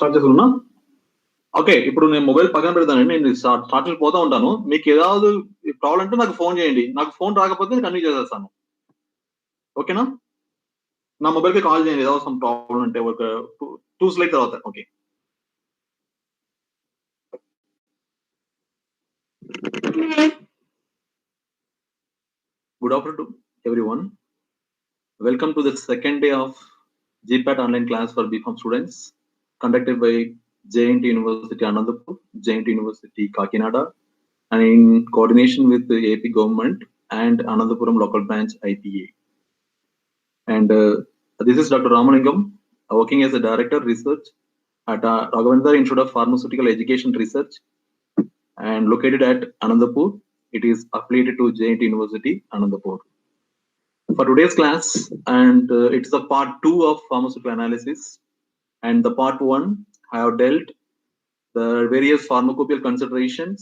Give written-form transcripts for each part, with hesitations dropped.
Start చేసుకున్నా. Okay, ఇప్పుడు నేను మొబైల్ పక్కన పెడతానండి. నేను స్టార్ట్ పోతా ఉంటాను. మీకు ఏதாவது ప్రాబ్లం అంటే నాకు ఫోన్ చేయండి. నాకు ఫోన్ రాకపోతే నేను కంటిన్యూ చేసేస్తాను. ఓకేనా? నా మొబైల్కి కాల్ చేయండి ఏదో సమ్ ప్రాబ్లం అంటే ఒక 2 స్లైడ్ తర్వాత. Okay. Good afternoon to everyone. Welcome to the second day of GPAT online class for BPharm students conducted by JNT University Anandapur, JNT University Kakinada, and in coordination with the AP government and Anandapuram local branch IPA. And this is Dr. Ramalingam, working as a director research at Raghavendra Institute of Pharmaceutical Education Research and located at Anandapur. It is affiliated to JNT University Anandapur. For today's class, and it's the part 2 of pharmaceutical analysis, and the part 1 I have dealt the various pharmacopoeial considerations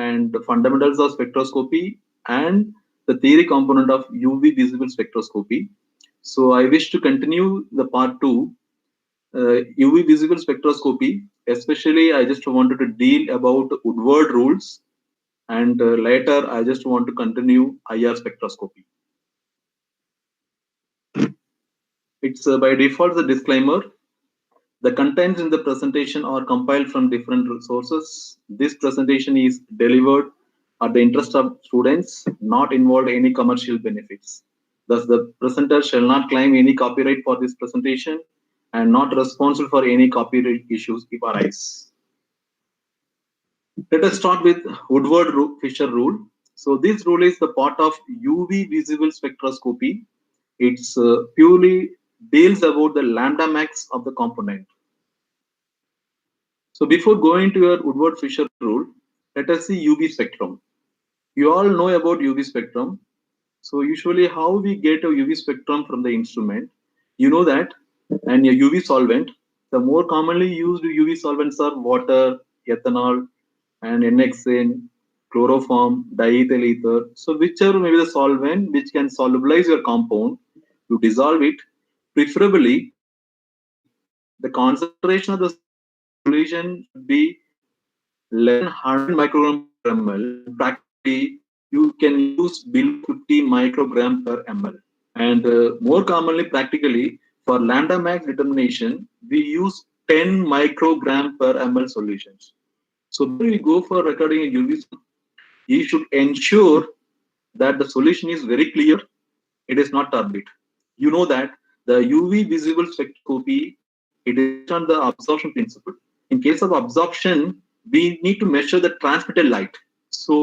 and the fundamentals of spectroscopy and the theory component of UV visible spectroscopy. So I wish to continue the part 2, UV visible spectroscopy. Especially I just wanted to deal about Woodward rules, and later I just want to continue IR spectroscopy. It's by default the disclaimer. The contents in the presentation are compiled from different sources. This presentation is delivered at the interest of students, not involved any commercial benefits. Thus, the presenter shall not claim any copyright for this presentation and not responsible for any copyright issues if arise. Let us start with Woodward-Fisher rule. So this rule is the part of UV visible spectroscopy. It's purely deals about the lambda max of the component. So before going to your Woodward-Fisher rule, let us see UV spectrum. You all know about UV spectrum. So usually how we get a UV spectrum from the instrument, you know that, and a UV solvent, the more commonly used UV solvents are water, ethanol, and NXN, chloroform, diethyl ether. So whichever may be the solvent which can solubilize your compound, you dissolve it. Preferably, the concentration of the solution should be less than 100 microgram per ml. Practically, you can use below 50 microgram per ml. And more commonly, practically, for lambda max determination, we use 10 microgram per ml solutions. So when we go for recording a UV, you should ensure that the solution is very clear. It is not turbid. You know that the UV visible spectroscopy, it is based on the absorption principle. In case of absorption, we need to measure the transmitted light. So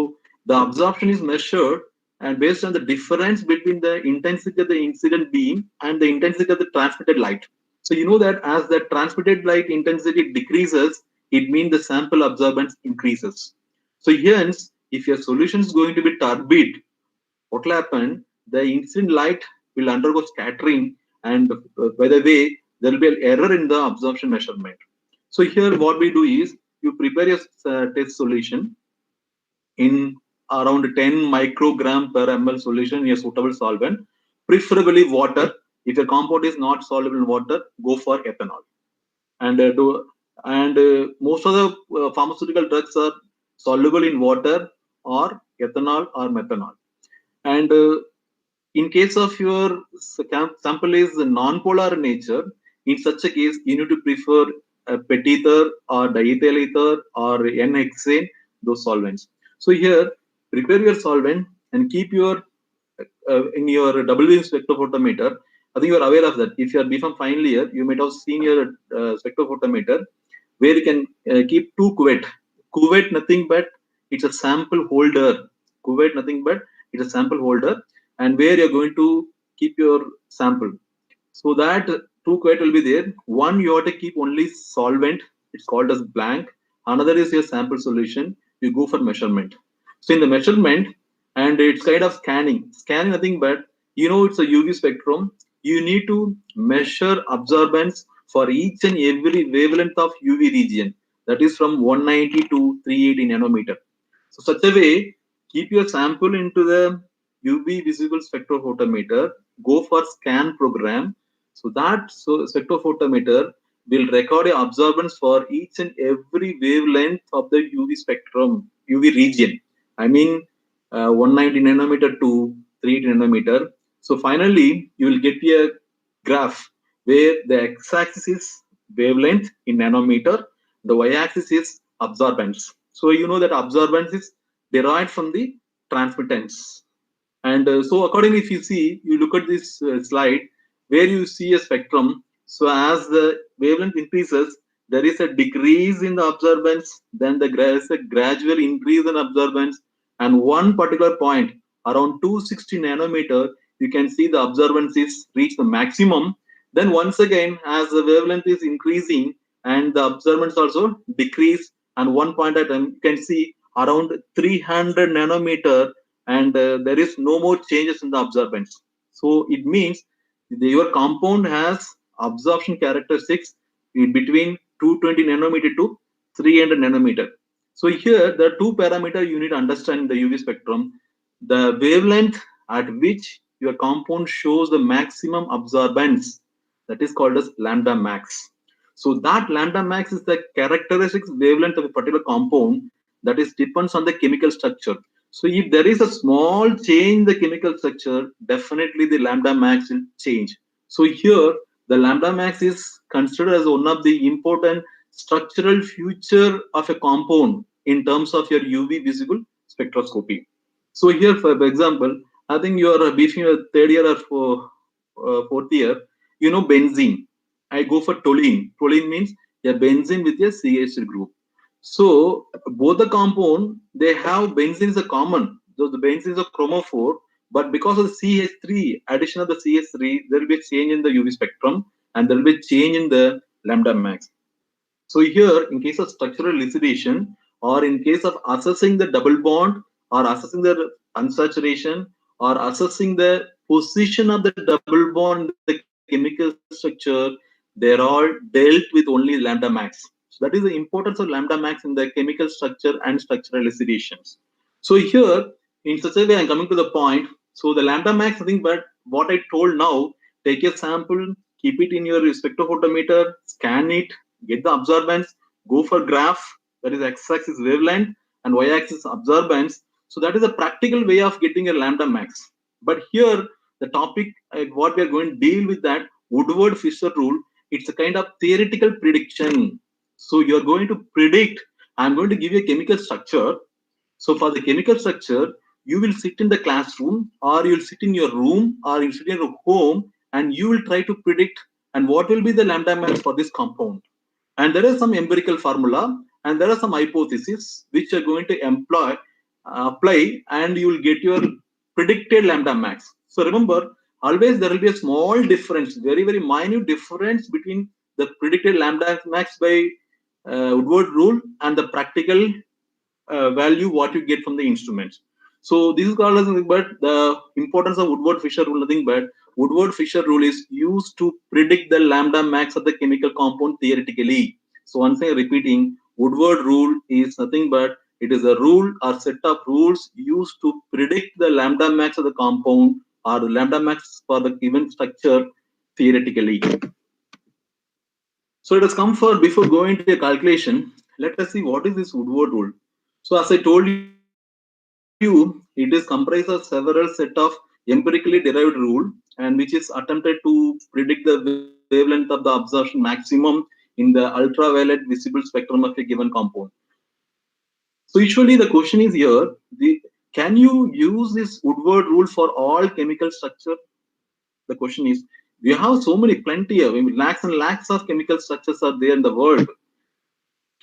the absorption is measured and based on the difference between the intensity of the incident beam and the intensity of the transmitted light. So you know that as the transmitted light intensity decreases, it means the sample absorbance increases. So hence, if your solution is going to be turbid, what will happen? The incident light will undergo scattering, and by the way, there will be an error in the absorption measurement. So here what we do is, you prepare your test solution in around 10 microgram per ml solution in a suitable solvent, preferably water. If your compound is not soluble in water, go for ethanol. And most of the pharmaceutical drugs are soluble in water or ethanol or methanol. And in case of your sample is non-polar in nature, in such a case, you need to prefer pet ether or diethyl ether or N-hexane, those solvents. So here, prepare your solvent and keep your in your double beam spectrophotometer. I think you are aware of that. If you are BPharm final year, you might have seen your spectrophotometer where you can keep two cuvette. Cuvette, nothing but it's a sample holder. Cuvette, nothing but it's a sample holder, and where you're going to keep your sample. So that two cuvette will be there. One you have to keep only solvent. It's called as blank. Another is your sample solution. You go for measurement. So in the measurement, and it's kind of scanning. Scanning nothing but, you know, it's a UV spectrum. You need to measure absorbance for each and every wavelength of UV region. That is from 190 to 380 nanometer. So such a way, keep your sample into the UV visible spectrophotometer. Go for scan program. So that spectrophotometer will record a absorbance for each and every wavelength of the UV spectrum, UV region. I mean, 190 nanometer to 380 nanometer. So finally, you will get a graph where the x-axis is wavelength in nanometer, the y-axis is absorbance. So you know that absorbance is derived from the transmittance. And so accordingly, if you see, you look at this slide where you see a spectrum. So as the wavelength increases, there is a decrease in the absorbance, then there is a gradual increase in absorbance, and one particular point around 260 nanometer, you can see the absorbance is reached the maximum. Then once again, as the wavelength is increasing and the absorbance also decrease, and one point at time, you can see around 300 nanometer, and there is no more changes in the absorbance. So it means your compound has absorption characteristics in between 220 nanometer to 300 nanometer. So here the two parameter you need to understand in the UV spectrum: the wavelength at which your compound shows the maximum absorbance, that is called as lambda max. So that lambda max is the characteristics wavelength of a particular compound that is depends on the chemical structure. So if there is a small change in the chemical structure, definitely the lambda max will change. So here the lambda max is considered as one of the important structural feature of a compound in terms of your UV visible spectroscopy. So here, for example, I think you are beefing your third year or fourth year. You know benzene. I go for toluene. Toluene means a benzene with a CH group. So both the compound they have benzene is a common. So the benzene is a chromophore, but because of the CH3 addition of the CH3, there will be a change in the UV spectrum and there will be a change in the lambda max. So here, in case of structural elucidation, or in case of assessing the double bond, or assessing the unsaturation, or assessing the position of the double bond in the chemical structure, they're all dealt with only lambda max. So that is the importance of lambda max in the chemical structure and structural elucidations. So here, in such a way, I'm coming to the point. So the lambda max, I think, but what I told now, take a sample, keep it in your spectrophotometer, scan it, get the absorbance, go for graph, that is x-axis wavelength and y-axis absorbance. So that is a practical way of getting a lambda max. But here, the topic, what we are going to deal with that Woodward-Fisher rule, it's a kind of theoretical prediction. So you're going to predict, I'm going to give you a chemical structure. So for the chemical structure, you will sit in the classroom or you'll sit in your room or you'll sit in your home and you will try to predict and what will be the lambda max for this compound. And there is some empirical formula and there are some hypotheses which are going to apply and you will get your predicted lambda max. So remember, always there will be a small difference, very, very minute difference between the predicted lambda max by Woodward rule and the practical value what you get from the instruments. So this is called as nothing but the importance of Woodward-Fisher rule. Nothing but Woodward-Fisher rule is used to predict the lambda max of the chemical compound theoretically. So once I'm repeating, Woodward rule is nothing but it is a rule or set of rules used to predict the lambda max of the compound or the lambda max for the given structure theoretically. So it has come for before going to a calculation. Let us see what is this Woodward rule. So as I told you, it is comprised of several set of empirically derived rule and which is attempted to predict the wavelength of the absorption maximum in the ultraviolet visible spectrum of a given compound. So usually the question is here, can you use this Woodward rule for all chemical structure? The question is, we have so many plenty of, I mean, lakhs and lakhs of chemical structures are there in the world.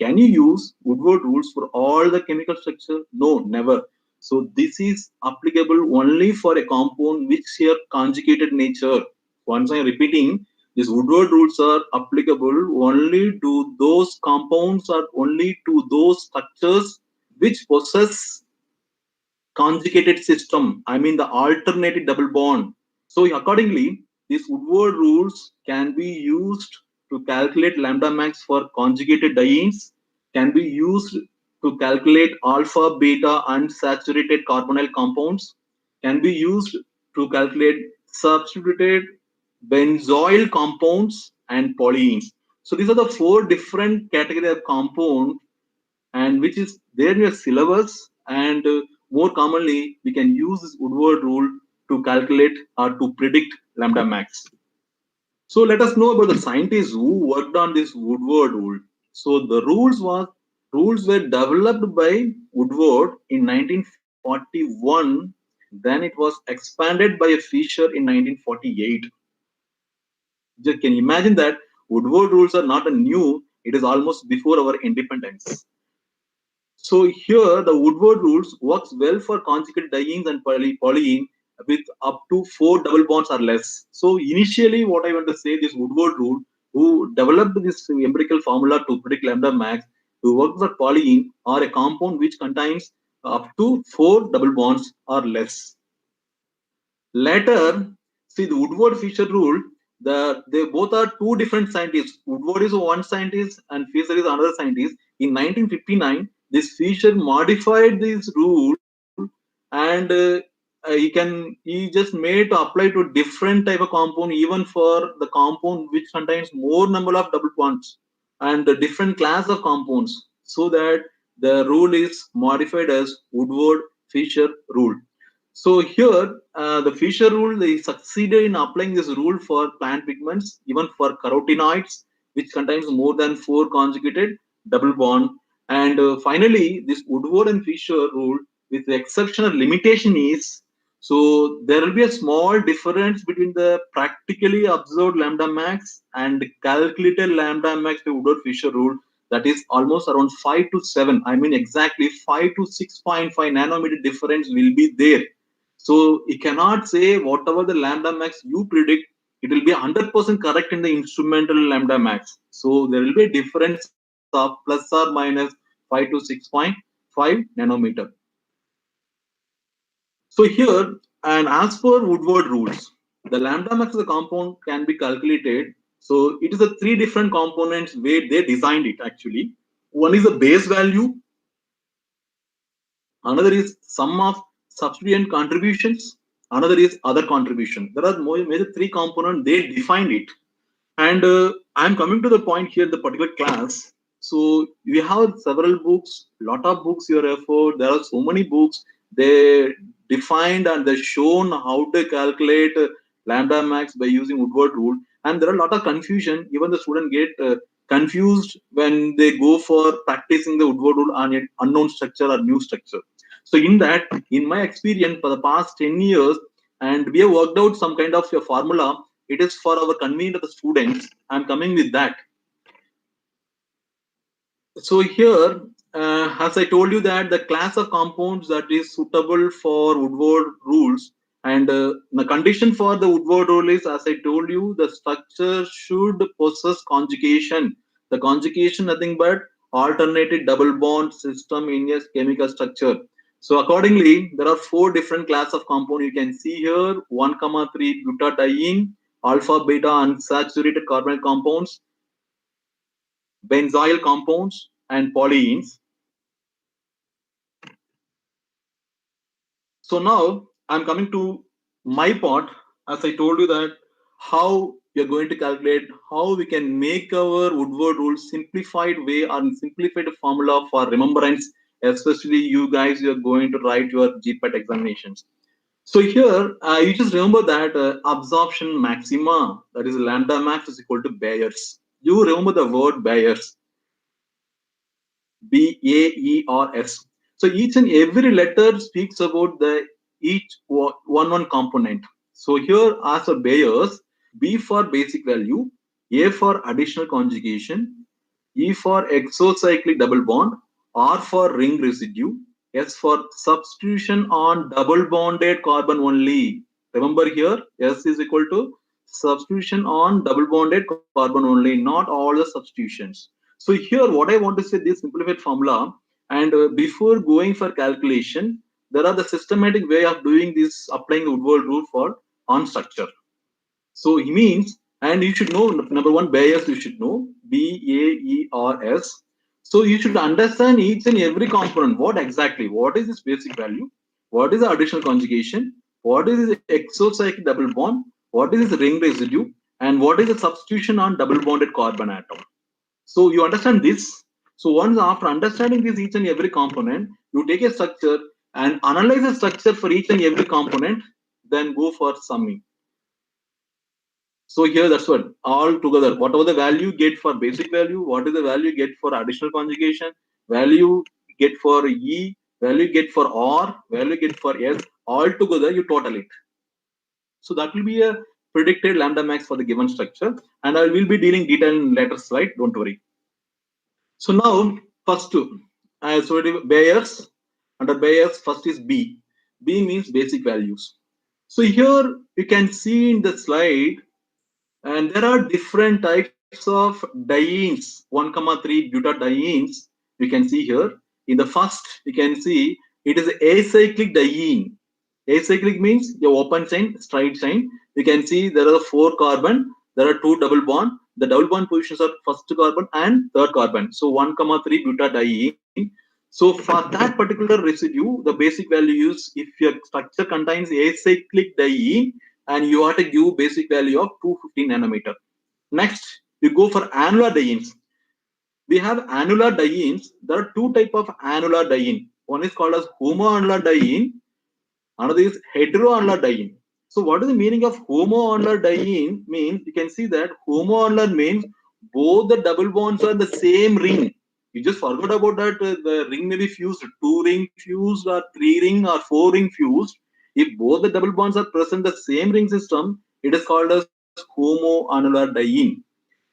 Can you use Woodward rules for all the chemical structure? No, never. So this is applicable only for a compound which here conjugated nature. Once I'm repeating, these Woodward rules are applicable only to those compounds or only to those structures which possess conjugated system. I mean the alternating double bond. So accordingly, these Woodward rules can be used to calculate lambda max for conjugated dienes, can be used to calculate alpha, beta, unsaturated carbonyl compounds, can be used to calculate substituted benzoyl compounds and polyenes. So these are the four different category of compound, and which is there in your syllabus. And more commonly, we can use this Woodward rule to calculate or to predict lambda max. So let us know about the scientists who worked on this Woodward rule. So the rules were developed by Woodward in 1941. Then it was expanded by a Fisher in 1948. Just can you imagine that Woodward rules are not a new; it is almost before our independence. So here the Woodward rules works well for conjugate dyings and polyene with up to 4 double bonds or less. So initially what I want to say, this Woodward rule, who developed this empirical formula to predict lambda max, to work for polyene or a compound which contains up to 4 double bonds or less. Later, see the Woodward-Fisher rule, they both are two different scientists. Woodward is one scientist and Fisher is another scientist. In 1959, this Fisher modified this rule, and he just made to apply to different type of compound, even for the compound which contains more number of double bonds and the different class of compounds, so that the rule is modified as Woodward-Fisher rule. So here, the Fisher rule, they succeeded in applying this rule for plant pigments, even for carotenoids, which contains more than 4 conjugated double bond. And finally, this Woodward and Fisher rule, with the exceptional limitation is, so there will be a small difference between the practically observed lambda max and calculated lambda max by Woodward Fisher rule. That is almost around 5 to 7. I mean exactly 5 to 6.5 nanometer difference will be there. So you cannot say whatever the lambda max you predict, it will be 100% correct in the instrumental lambda max. So there will be a difference of plus or minus 5 to 6.5 nanometer. So here, and as per Woodward rules, the lambda max of the compound can be calculated. So it is a three different components where they designed it actually. One is the base value, another is sum of substituent contributions, another is other contribution. There are more major three components, they defined it. And I'm coming to the point here, the particular class. So we have several books, lot of books you referred. There are so many books. They defined and they shown how to calculate lambda max by using Woodward rule. And there are a lot of confusion. Even the student get confused when they go for practicing the Woodward rule on an unknown structure or new structure. So in that, in my experience for the past 10 years, and we have worked out some kind of a formula. It is for our convenience of the students. I'm coming with that. So here, as I told you that the class of compounds that is suitable for Woodward rules, and the condition for the Woodward rule is, as I told you, the structure should possess conjugation. The conjugation nothing but alternated double bond system in a chemical structure. So accordingly, there are four different class of compound. You can see here 1,3 butadiene, alpha beta unsaturated carbonyl compounds, benzyl compounds, and polyenes. So now I'm coming to my part. As I told you that how we are going to calculate, how we can make our Woodward rule simplified way or simplified formula for remembrance, especially you guys, you are going to write your GPAT examinations. So here, you just remember that absorption maxima, that is lambda max is equal to Bayer's. You remember the word Bayer's. BAERS. So each and every letter speaks about the each one component. So here as a Bayer's, B for basic value, A for additional conjugation, E for exocyclic double bond, R for ring residue, S for substitution on double bonded carbon only. Remember here, S is equal to substitution on double bonded carbon only, not all the substitutions. So here, what I want to say, this simplified formula, and before going for calculation, there are the systematic way of doing this, applying the Woodward rule for on structure. So he means, and you should know number one, Bayes, you should know BAERS. So you should understand each and every component. What exactly? What is this basic value? What is the additional conjugation? What is the exocyclic double bond? What is this ring residue? And what is the substitution on double bonded carbon atom? So you understand this. So once after understanding this each and every component, you take a structure and analyze the structure for each and every component, then go for summing. So here that's what all together, whatever the value get for basic value, what is the value get for additional conjugation, value get for E, value get for R, value get for S, all together you total it. So that will be a predicted lambda max for the given structure, and I will be dealing detail in later slide. Don't worry. So now first two, as already Bayes, under Bayes first is B. B means basic values. So here you can see in the slide, and there are different types of dienes, 1,3 butadienes. You can see here. In the first, you can see it is acyclic diene. Acyclic means your open chain, straight chain. You can see there are four carbon, there are two double bond. The double bond positions are first carbon and third carbon. So 1,3 butadiene. So for that particular residue, the basic value is if your structure contains acyclic diene, and you have to give basic value of 215 nanometer. Next, you go for annular dienes. We have annular dienes. There are two type of annular diene. One is called as homoannular diene. Another is heteroannular diene. So what is the meaning of homoannular diene? Means you can see that homoannular means both the double bonds are the same ring. You just forgot about that the ring may be fused, two ring fused or three ring or four ring fused. If both the double bonds are present the same ring system, it is called as homoannular diene.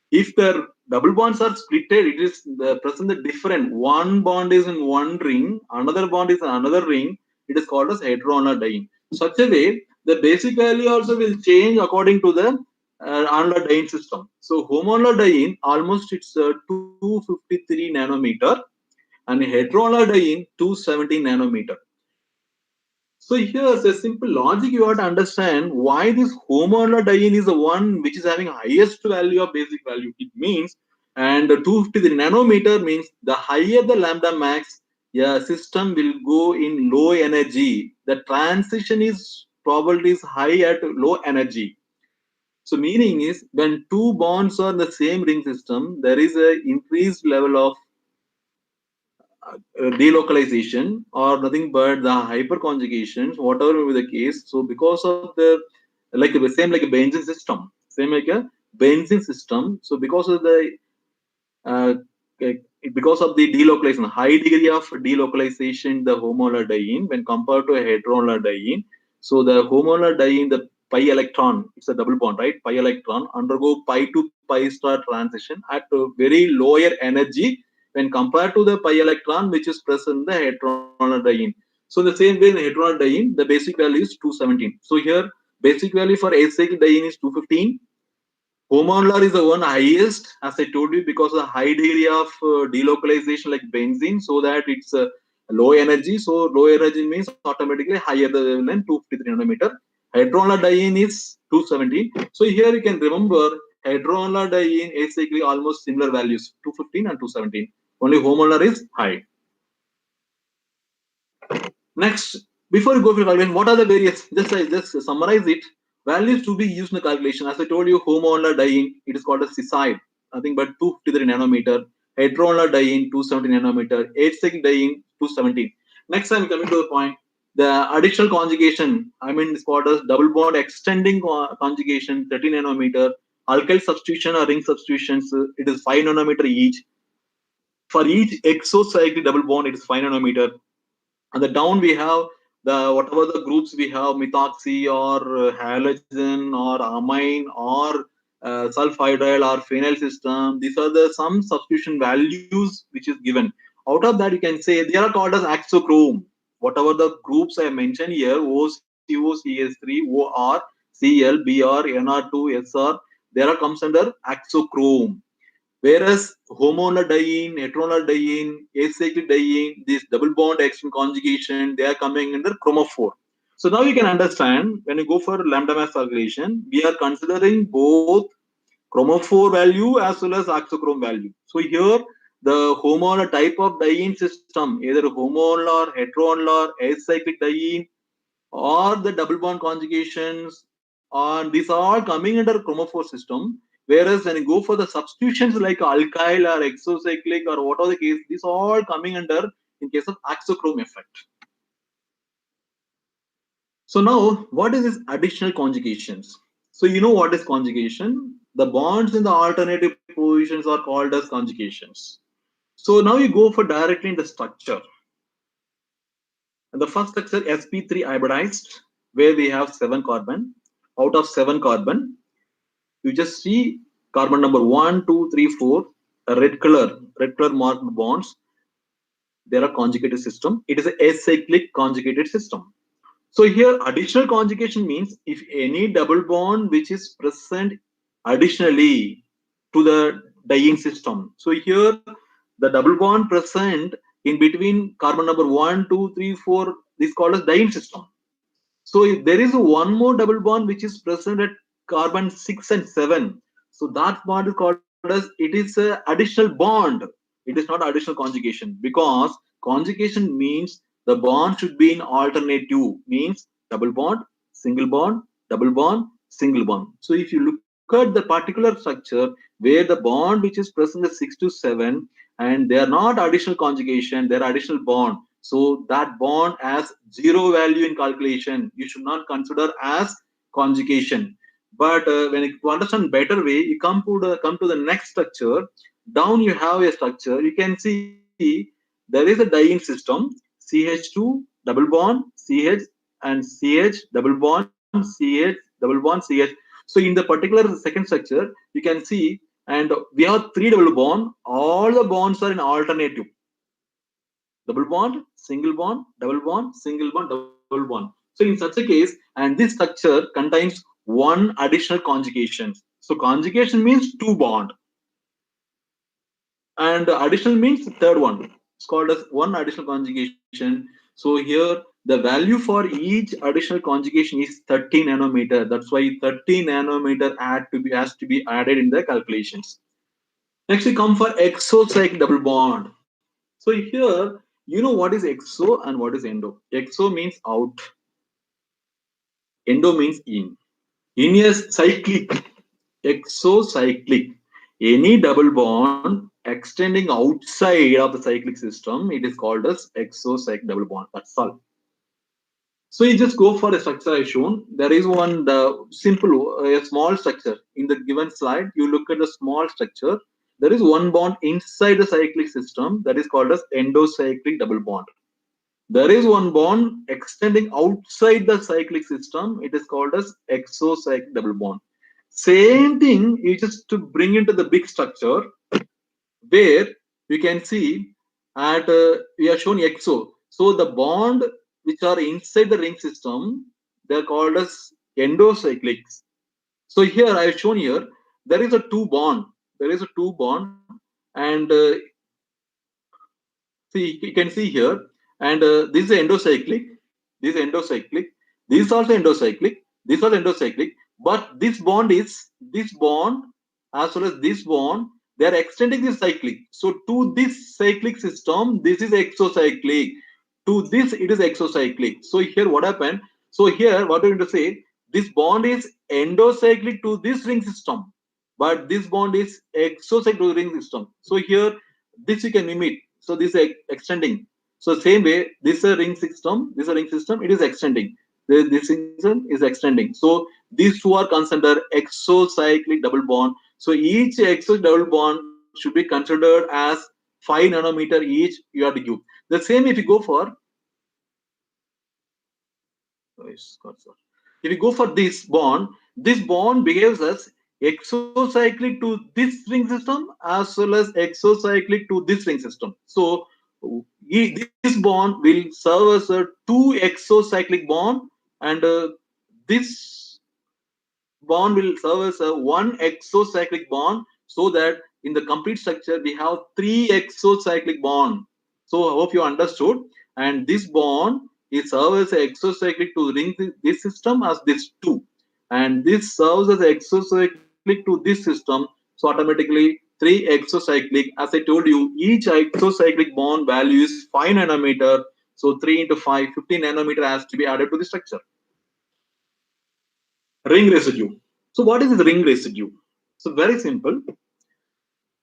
If the double bonds are splitted, it is the present the different. One bond is in one ring, another bond is in another ring. It is called as heteroannular diene. Such a way, the basic value also will change according to the annular diene system. So homoannular diene almost it's 253 nanometer, and heteroannular diene 270 nanometer. So here's a simple logic you have to understand why this homoannular diene is the one which is having highest value of basic value. It means, and 253 nanometer means the higher the lambda max, yeah, system will go in low energy. The transition is probability is high at low energy. So meaning is when two bonds are in the same ring system, there is a increased level of delocalization or nothing but the hyperconjugations, whatever may be the case. So because of the like the same like a benzene system, same like a benzene system. So uh, because of the delocalization, high degree of delocalization, the homoannular diene when compared to a heteroannular diene. So the homoannular diene, the pi electron, it's a double bond, right? Pi electron undergo pi to pi star transition at a very lower energy when compared to the pi electron which is present in the heteroannular diene. So in the same way in heteroannular diene, the basic value is 217. So here basic value for acyclic diene is 215. Homonlar is the one highest, as I told you, because of the high degree of delocalization like benzene, so that it's low energy. So low energy means automatically higher than 253 nanometer. Hydroannular diene is 270. So here you can remember hydroannular diene acyclic almost similar values, 215 and 217. Only homonlar is high. Next, before you go for calculation, what are the various? Just I just summarize it. Values to be used in the calculation. As I told you, homoannular diene, it is called a cis, nothing but 253 nanometer. Heteroannular diene, 270 nanometer. Acyclic diene, 217. Next, I'm coming to the point. The additional conjugation, I mean, it's called as double bond extending conjugation, 30 nanometer. Alkyl substitution or ring substitutions, it is 5 nanometer each. For each exocyclic double bond, it is 5 nanometer. And the down we have the whatever the groups we have methoxy or halogen or amine or sulfhydryl or phenyl system. These are the some substitution values which is given. Out of that, you can say they are called as axochrome. Whatever the groups I mentioned here, OCO, CS3, OR, Cl, Br, Nr2, Sr, they are comes under axochrome. Whereas homoannular diene, heteroannular diene, acyclic diene, this double bond action conjugation, they are coming under chromophore. So now you can understand when you go for lambda mass calculation, we are considering both chromophore value as well as axochrome value. So here the homoannular type of diene system, either homoannular, heteroannular, acyclic diene, or the double bond conjugations, and these are all coming under chromophore system. Whereas when you go for the substitutions like alkyl or exocyclic or whatever the case, these are all coming under in case of axochrome effect. So now, what is this additional conjugations? So you know what is conjugation? The bonds in the alternative positions are called as conjugations. So now you go for directly in the structure. And the first structure sp3 hybridized, where we have 7 carbon. Out of 7 carbon, you just see carbon number 1, 2, 3, 4, a red color marked bonds. There are conjugated system. It is a acyclic conjugated system. So here additional conjugation means if any double bond which is present additionally to the dying system. So here the double bond present in between carbon number 1, 2, 3, 4 is called as dying system. So if there is one more double bond which is present at carbon 6 and 7, so that bond is called as it is a additional bond. It is not additional conjugation because conjugation means the bond should be in alternative, means double bond, single bond, double bond, single bond. So if you look at the particular structure where the bond which is present at 6 to 7 and they are not additional conjugation, they are additional bond, so that bond has zero value in calculation. You should not consider as conjugation. But when you to understand better way, you come to the next structure. Down you have a structure. You can see there is a dying system. CH2 double bond CH and CH double bond CH double bond CH. So in the particular second structure, you can see, and we have 3 double bond. All the bonds are in alternative double bond, single bond, double bond, single bond, double bond. So in such a case, and this structure contains one additional conjugation. So conjugation means 2 bond, and additional means third one. It's called as one additional conjugation. So here the value for each additional conjugation is 30 nanometer. That's why 30 nanometer has to be added in the calculations. Next we come for exocyclic double bond. So here, you know what is exo and what is endo. Exo means out, endo means in. In a cyclic, exocyclic, any double bond extending outside of the cyclic system, it is called as exocyclic double bond. That's all. So you just go for the structure I shown. There is one simple, a small structure in the given slide. You look at the small structure. There is one bond inside the cyclic system that is called as endocyclic double bond. There is one bond extending outside the cyclic system. It is called as exocyclic double bond. Same thing, you just to bring into the big structure where you can see at we are shown exo. So the bond which are inside the ring system, they are called as endocyclics. So here I have shown here there is a two bond. There is a two bond, and see, you can see here, and this is endocyclic, this is endocyclic, this is also endocyclic, this is also endocyclic, but this bond as well as this bond, they are extending this cyclic. So to this cyclic system, this is exocyclic. To this, it is exocyclic. So here, what happened? So here, what we're going to say, this bond is endocyclic to this ring system, but this bond is exocyclic to the ring system. So here, this you can mimic. So this is extending. So same way, this is a ring system, this is a ring system, it is extending. This system is extending. So these two are considered exocyclic double bond. So each exocyclic double bond should be considered as 5 nanometer each. You have to give the same. If you go for this bond behaves as exocyclic to this ring system as well as exocyclic to this ring system. So this bond will serve as a two exocyclic bond, and this bond will serve as a one exocyclic bond, so that in the complete structure we have 3 exocyclic bond. So I hope you understood. And this bond is serves as exocyclic to ring this system as this two, and this serves as exocyclic to this system. So automatically 3 exocyclic. As I told you, each exocyclic bond value is 5 nanometer. So 3 into 5, 15 nanometer has to be added to the structure. Ring residue. So what is the ring residue? So very simple.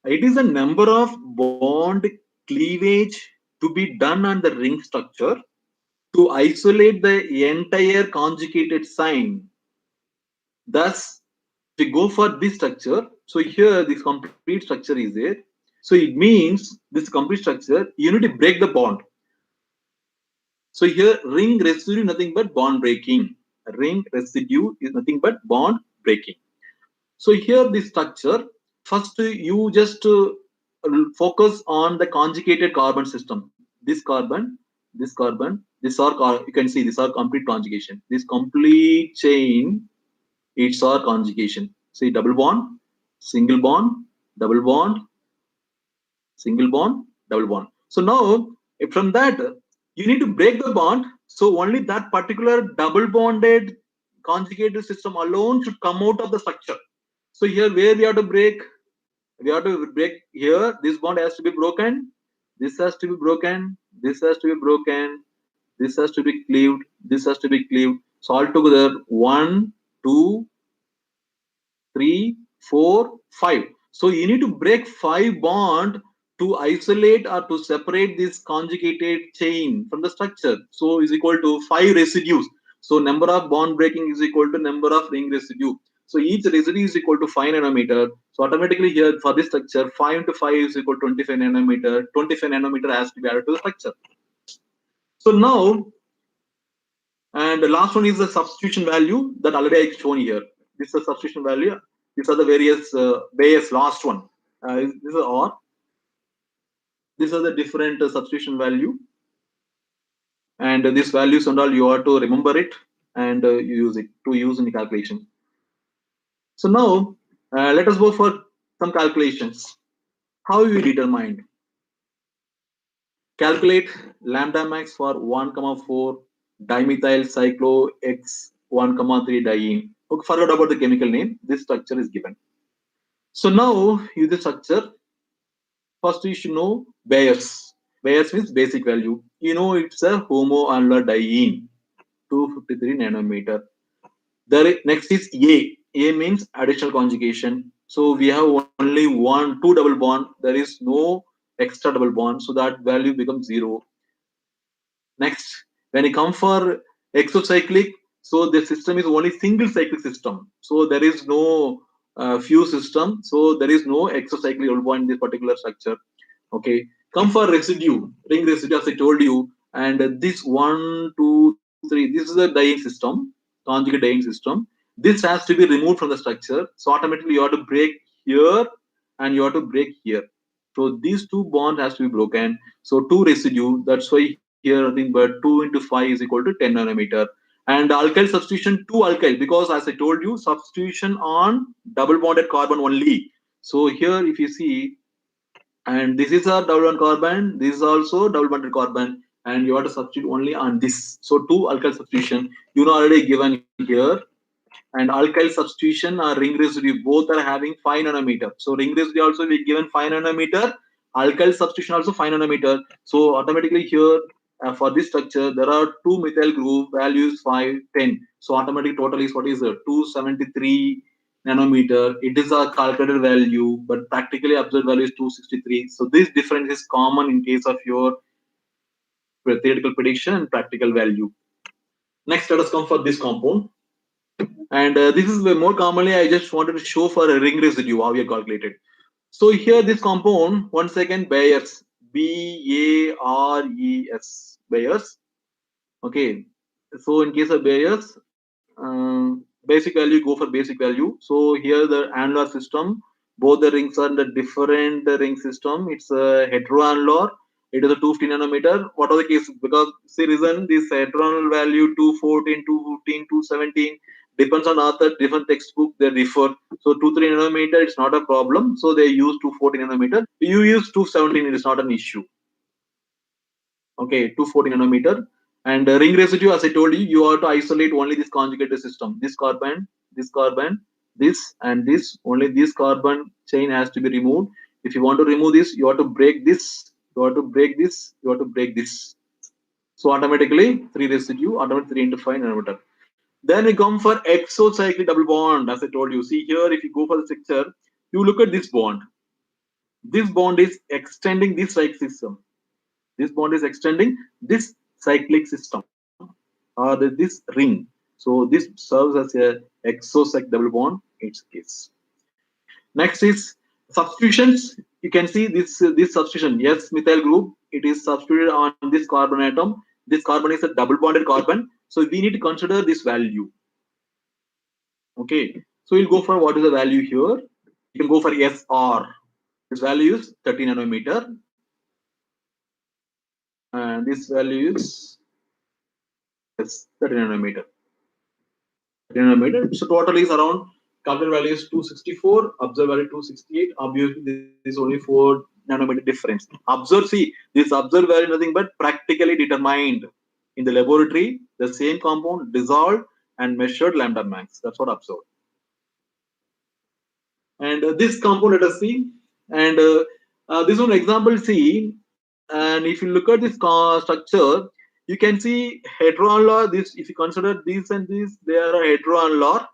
It is the number of bond cleavage to be done on the ring structure to isolate the entire conjugated sign. Thus, if we go for this structure, so here this complete structure is there. So it means this complete structure, you need to break the bond. So here ring residue nothing but bond breaking. Ring residue is nothing but bond breaking. So here the structure, first you just focus on the conjugated carbon system. This are, you can see these are complete conjugation. This complete chain, it's our conjugation. See double bond, single bond, double bond, single bond, double bond. So now from that you need to break the bond. So only that particular double bonded conjugated system alone should come out of the structure. So here where we have to break, we have to break here. This bond has to be broken. This has to be broken. This has to be broken. This has to be cleaved. This has to be cleaved. So altogether 1, 2, 3, 4, 5. So you need to break 5 bond to isolate or to separate this conjugated chain from the structure. So is equal to 5 residues. So number of bond breaking is equal to number of ring residue. So each residue is equal to 5 nanometer. So automatically here for this structure 5 into 5 is equal to 25 nanometer. 25 nanometer has to be added to the structure. So now, and the last one is the substitution value that already I shown here. This is the substitution value. These are the various Bayes last one. This is or these are the different substitution value, and these values and all you have to remember it and use it to use in the calculation. So now let us go for some calculations. How you determine? Calculate lambda max for 1,4 dimethyl cyclo X 1,3 diene. Okay, forget about the chemical name. This structure is given. So now use the structure. First you should know Bayes. Bayes means basic value. You know it's a homoannular diene, 253 nanometer. Next is A. A means additional conjugation. So we have only two double bond. There is no extra double bond. So that value becomes 0. Next, when you come for exocyclic, so the system is only single cyclic system. So there is no fuse system. So there is no exocyclic double bond in this particular structure. Okay, come for residue, ring residue as I told you, and this 1, 2, 3. This is a dying system, conjugate dying system. This has to be removed from the structure. So automatically you have to break here and you have to break here. So these two bonds has to be broken. So two residue. That's why here nothing but 2 into 5 is equal to 10 nanometer. And alkyl substitution 2 alkyl, because as I told you, substitution on double bonded carbon only. So here if you see, and this is a double bond carbon, this is also double bonded carbon, and you have to substitute only on this. So two alkyl substitution you know already given here, and alkyl substitution or ring residue both are having 5 nanometer. So ring residue also be given 5 nanometer, alkyl substitution also 5 nanometer. So automatically here for this structure there are two methyl group values 5, 10. So automatically total is what is it, 273 nanometer. It is a calculated value, but practically observed value is 263. So this difference is common in case of your theoretical prediction and practical value. Next, let us come for this compound. And this is more commonly I just wanted to show for a ring residue how we are calculated. So here this compound, once again Bayes, Bares, Bayes. Okay, so in case of Bayes, basic value go for basic value. So here the annular system, both the rings are in the different ring system. It's a heteroannular. It is a 250 nanometer. What are the cases? Because see reason this heteroannular value 214, 215, 217 depends on author, different textbook they refer. So 23 nanometer it's not a problem. So they use 214 nanometer. You use 217, it is not an issue. Okay, 240 nanometer. And ring residue, as I told you, you have to isolate only this conjugated system. This carbon, this, and this. Only this carbon chain has to be removed. If you want to remove this, you have to break this. You have to break this. You have to break this. So automatically, 3 residue, automatically 3 into 5 nanometer. Then we come for exocyclic double bond, as I told you. See here, if you go for the structure, You look at this bond. This bond is extending this cyclic system. This bond is extending this cyclic system or this ring. So this serves as a exocyc double bond in its case. Next is substitutions. You can see this substitution S methyl group. It is substituted on this carbon atom. This carbon is a double bonded carbon. So we need to consider this value. Okay. So we'll go for what is the value here. You can go for SR. This value is 30 nanometer, and this value is yes 30 nanometer. 30 nanometer. So total is around calculated value is 264, observed value 268. Obviously, this is only 4 nanometer difference. Observe, see, this observed value nothing but practically determined in the laboratory, the same compound dissolved and measured lambda max. That's what observed. And this compound, let us see. And this one example, see. And if you look at this structure, you can see heteroannular. This, if you consider this and this, they are heteroannular.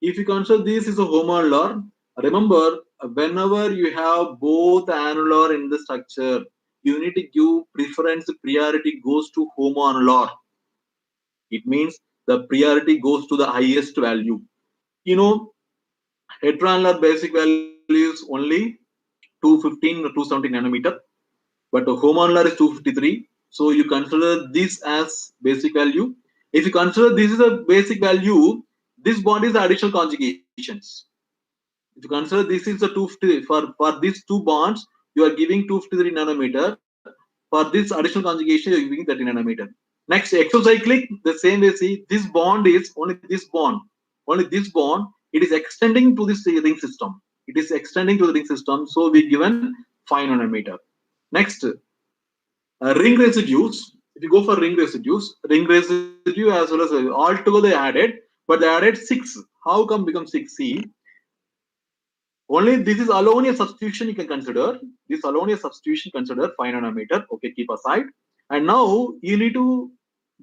If you consider this is a homoannular, remember whenever you have both annular in the structure, you need to give preference, priority goes to homoannular. It means the priority goes to the highest value. You know, heteroannular basic value is only 215 or 270 nanometer, but the homoannular is 253. So you consider this as basic value. If you consider this is a basic value, this bond is the additional conjugations. If you consider this is the 250 for these two bonds, you are giving 253 nanometer. For this additional conjugation, you are giving 30 nanometer. Next, exocyclic, the same way. See, this bond is only this bond, only this bond. It is extending to this ring system. It is extending to the ring system. So we given 5 nanometer. Next, ring residues. If you go for ring residue as well as all together added, but they added 6. How come become 6? See, only this is alone a substitution you can consider. This alone a substitution consider 5 nanometer. Okay, keep aside. And now you need to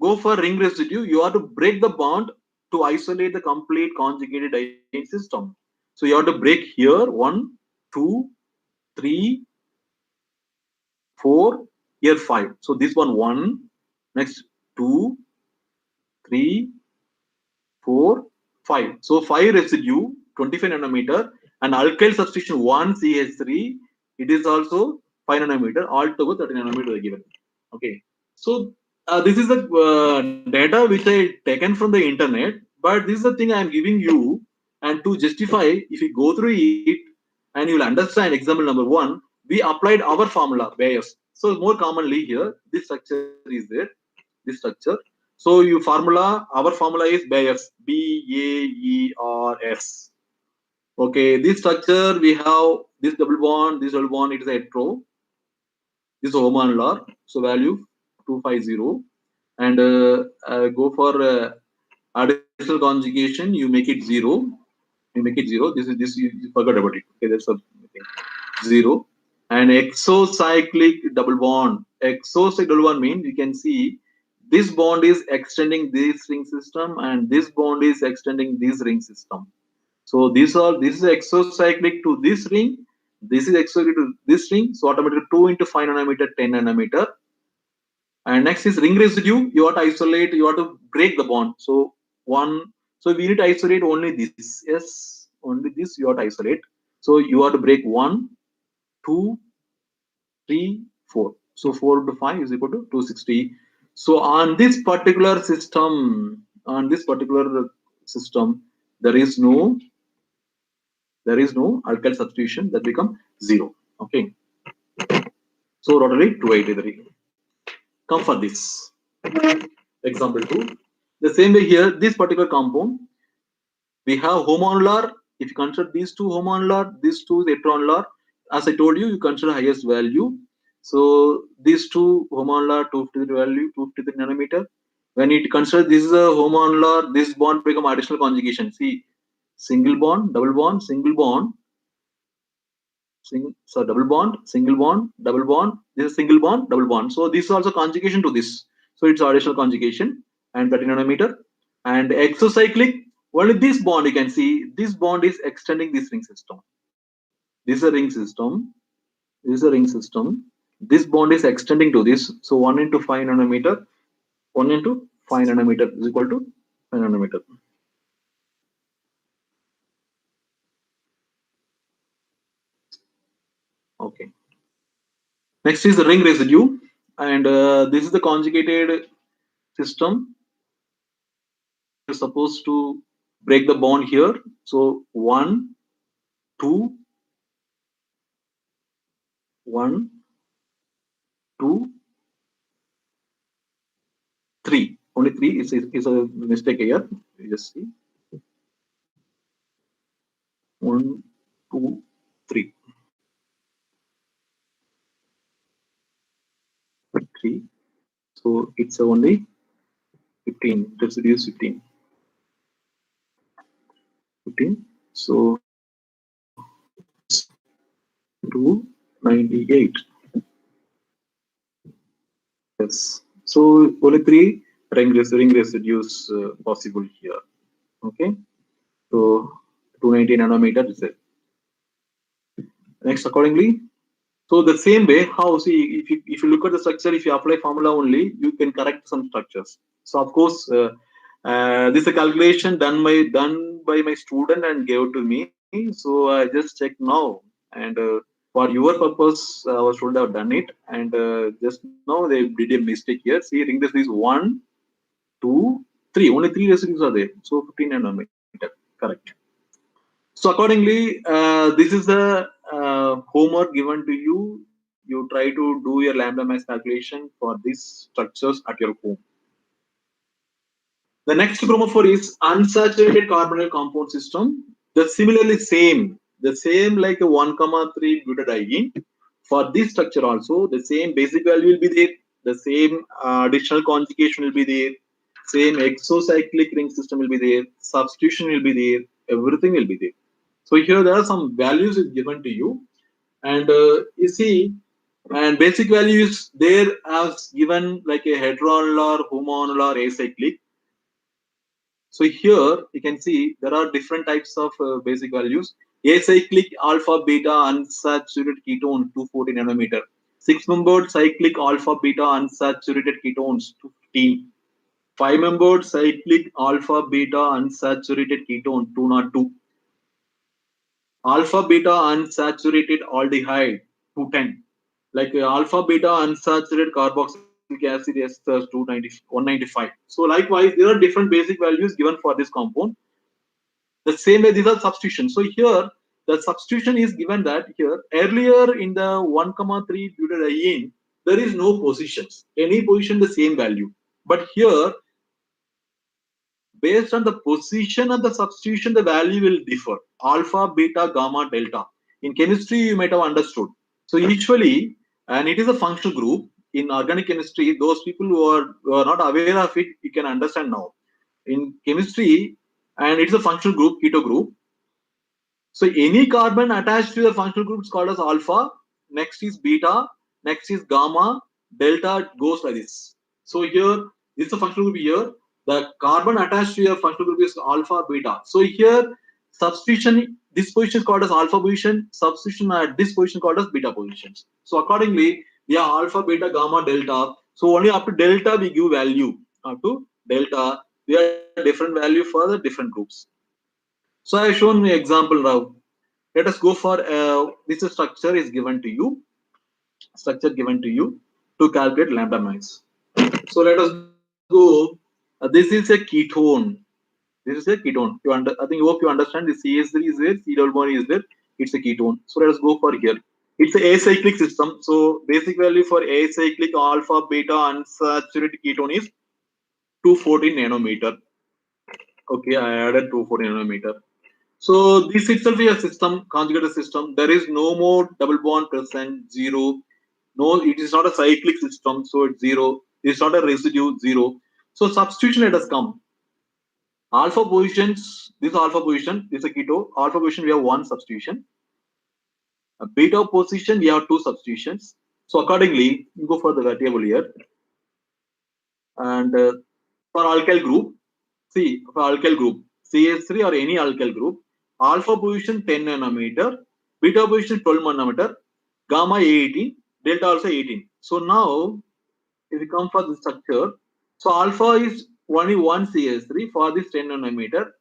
go for ring residue. You have to break the bond to isolate the complete conjugated diene system. So you have to break here 1, 2, 3, 4, here 5. So this one 1, next 2, 3, 4, 5. So 5 residue, 25 nanometer, and alkyl substitution 1 CH3. It is also 5 nanometer. Altogether 30 nanometer given. Okay. So this is the data which I taken from the internet, but this is the thing I am giving you. And to justify, if you go through it and you will understand example number 1, we applied our formula Bayes. So more commonly here, this structure is there, this structure. So you formula, our formula is Bayes, BAERS. Okay, this structure we have this double bond, it is hetero. This is homoannular, so value 250, and go for additional conjugation. You make it 0. You make it 0. This you forgot about it. Okay, that's a thing. 0. And exocyclic double bond. Exocyclic double bond means you can see this bond is extending this ring system, and this bond is extending this ring system. So this is exocyclic to this ring. This is exocyclic to this ring. So automatically 2 into 5 nanometer, 10 nanometer. And next is ring residue. You have to isolate. You have to break the bond. So 1. So we need to isolate only this. Yes, only this you have to isolate. So you have to break 1, 2, 3, 4. So 4 to 5 is equal to 260. So on this particular system, there is no alkyl substitution, that become 0. Okay. So totally 283. Come for this. Example 2. The same way here, this particular compound, we have homoannular. If you consider these two homoannular, these two is heteroannular. As I told you, you consider highest value. So these two homoannular, 253 value, 253 nanometer. When you consider this is a homoannular, this bond become additional conjugation. See, single bond, double bond, single bond, double bond, single bond, double bond. This is single bond, double bond. So this is also conjugation to this. So it's additional conjugation and 30 nanometer. And exocyclic, only this bond you can see. This bond is extending this ring system. This is a ring system. This is a ring system. This bond is extending to this. So 1 into 5 nanometer, 1 into 5 nanometer is equal to 5 nanometer. Okay. Next is the ring residue, and this is the conjugated system. You're supposed to break the bond here. So 1, 2, 1, 2, 3. Only 3 is a mistake here. You just see 1, 2, 3, 3. So it's only 15. Residue is 15. 15. So 298. Yes. So only 3 ring residues possible here. Okay. So 290 nanometer is it. Next, accordingly. So the same way, how see if you look at the structure, if you apply formula only, you can correct some structures. So of course, this is a calculation done by my student and gave to me. So I just check now, and for your purpose, our student have done it, and just now they did a mistake here. See, ring this is 1, 2, 3. Only 3 residues are there. So 15 nanometer, correct. So accordingly, this is the homework given to you. You try to do your lambda mass calculation for these structures at your home. The next chromophore is unsaturated carbonyl compound system. The similarly the same like a 1,3 butadiene. For this structure also, the same basic value will be there. The same additional conjugation will be there. Same exocyclic ring system will be there. Substitution will be there. Everything will be there. So here there are some values is given to you, and you see, and basic value is there as given like a heteroannular, homoannular, acyclic. So here you can see there are different types of basic values. Acyclic alpha beta unsaturated ketone 240 nanometer. 6-membered cyclic alpha beta unsaturated ketones 215. 5-membered cyclic alpha beta unsaturated ketone 202. Alpha beta unsaturated aldehyde 210. Like alpha beta unsaturated carboxylic acid esters 195. So likewise, there are different basic values given for this compound. The same way, these are substitutions. So here, the substitution is given that here earlier in the 1,3 butadiene, there is no positions. Any position the same value. But here, based on the position of the substitution, the value will differ. Alpha, beta, gamma, delta. In chemistry, you might have understood. So usually, and it is a functional group in organic chemistry. Those people who are not aware of it, you can understand now. In chemistry, and it's a functional group, keto group. So any carbon attached to the functional group is called as alpha. Next is beta. Next is gamma. Delta goes like this. So here, this is a functional group here. The carbon attached to your functional group is alpha, beta. So here, substitution, this position is called as alpha position. Substitution at this position called as beta positions. So accordingly, we have alpha, beta, gamma, delta. So only up to delta we give value. Up to delta, we have different value for the different groups. So I have shown an example now. Let us go for this structure is given to you. Structure given to you to calculate lambda max. So let us go. This is a ketone. This is a ketone. I think you hope you understand. The CH3 is there. C double bond is there. It's a ketone. So let us go for here. It's a acyclic system. So basic value for acyclic alpha beta unsaturated ketone is 214 nanometer. Okay, I added 214 nanometer. So this itself is a system, conjugated system. There is no more double bond present, zero. No, it is not a cyclic system, so it's zero. It's not a residue, zero. So substitution let us come. Alpha positions, this alpha position, this is a keto. Alpha position, we have one substitution. A beta position, we have two substitutions. So accordingly, you go for the table here. And for alkyl group, see, for alkyl group, CH3 or any alkyl group, alpha position 10 nanometer, Beta position 12 nanometer, gamma 18, delta also 18. So now, if you come for the structure, so alpha is only 1 CS3 for this 10 nanometer,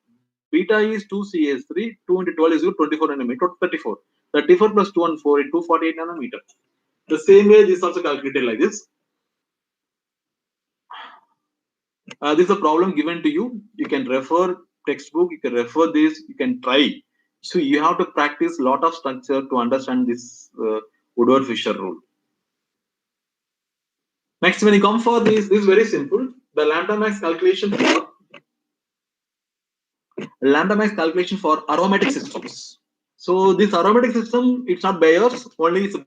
beta is 2 CS3, 2 into 12 is 24 nanometer, 34. 34 plus 2 and 4 is 248 nanometer. The same way, this is also calculated like this. This is a problem given to you. You can refer textbook, you can refer this, you can try. So you have to practice lot of structure to understand this Woodward-Fisher rule. Next, when you come for this is very simple. The lambda max calculation for aromatic systems. So this aromatic system, it's not Bayer's, only it's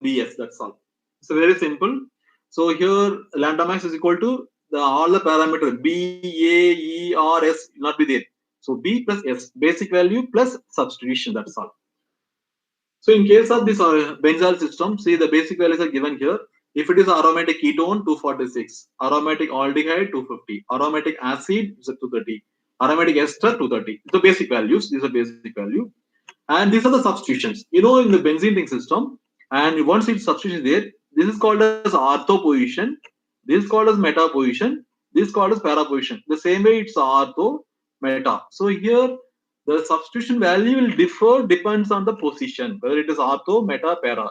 BS. That's all. It's very simple. So here lambda max is equal to all the parameter B, A, E, R, S will not be there. So B plus S, basic value plus substitution. That's all. So in case of this benzyl system, see the basic values are given here. If it is aromatic ketone, 246, aromatic aldehyde, 250, aromatic acid is 230, aromatic ester, 230. So basic values, these are basic value. And these are the substitutions. You know, in the benzene ring system, and once its substitution is there, this is called as ortho position, this is called as meta position, this is called as para position. The same way it's ortho, meta. So here the substitution value will differ depends on the position, whether it is ortho, meta, para.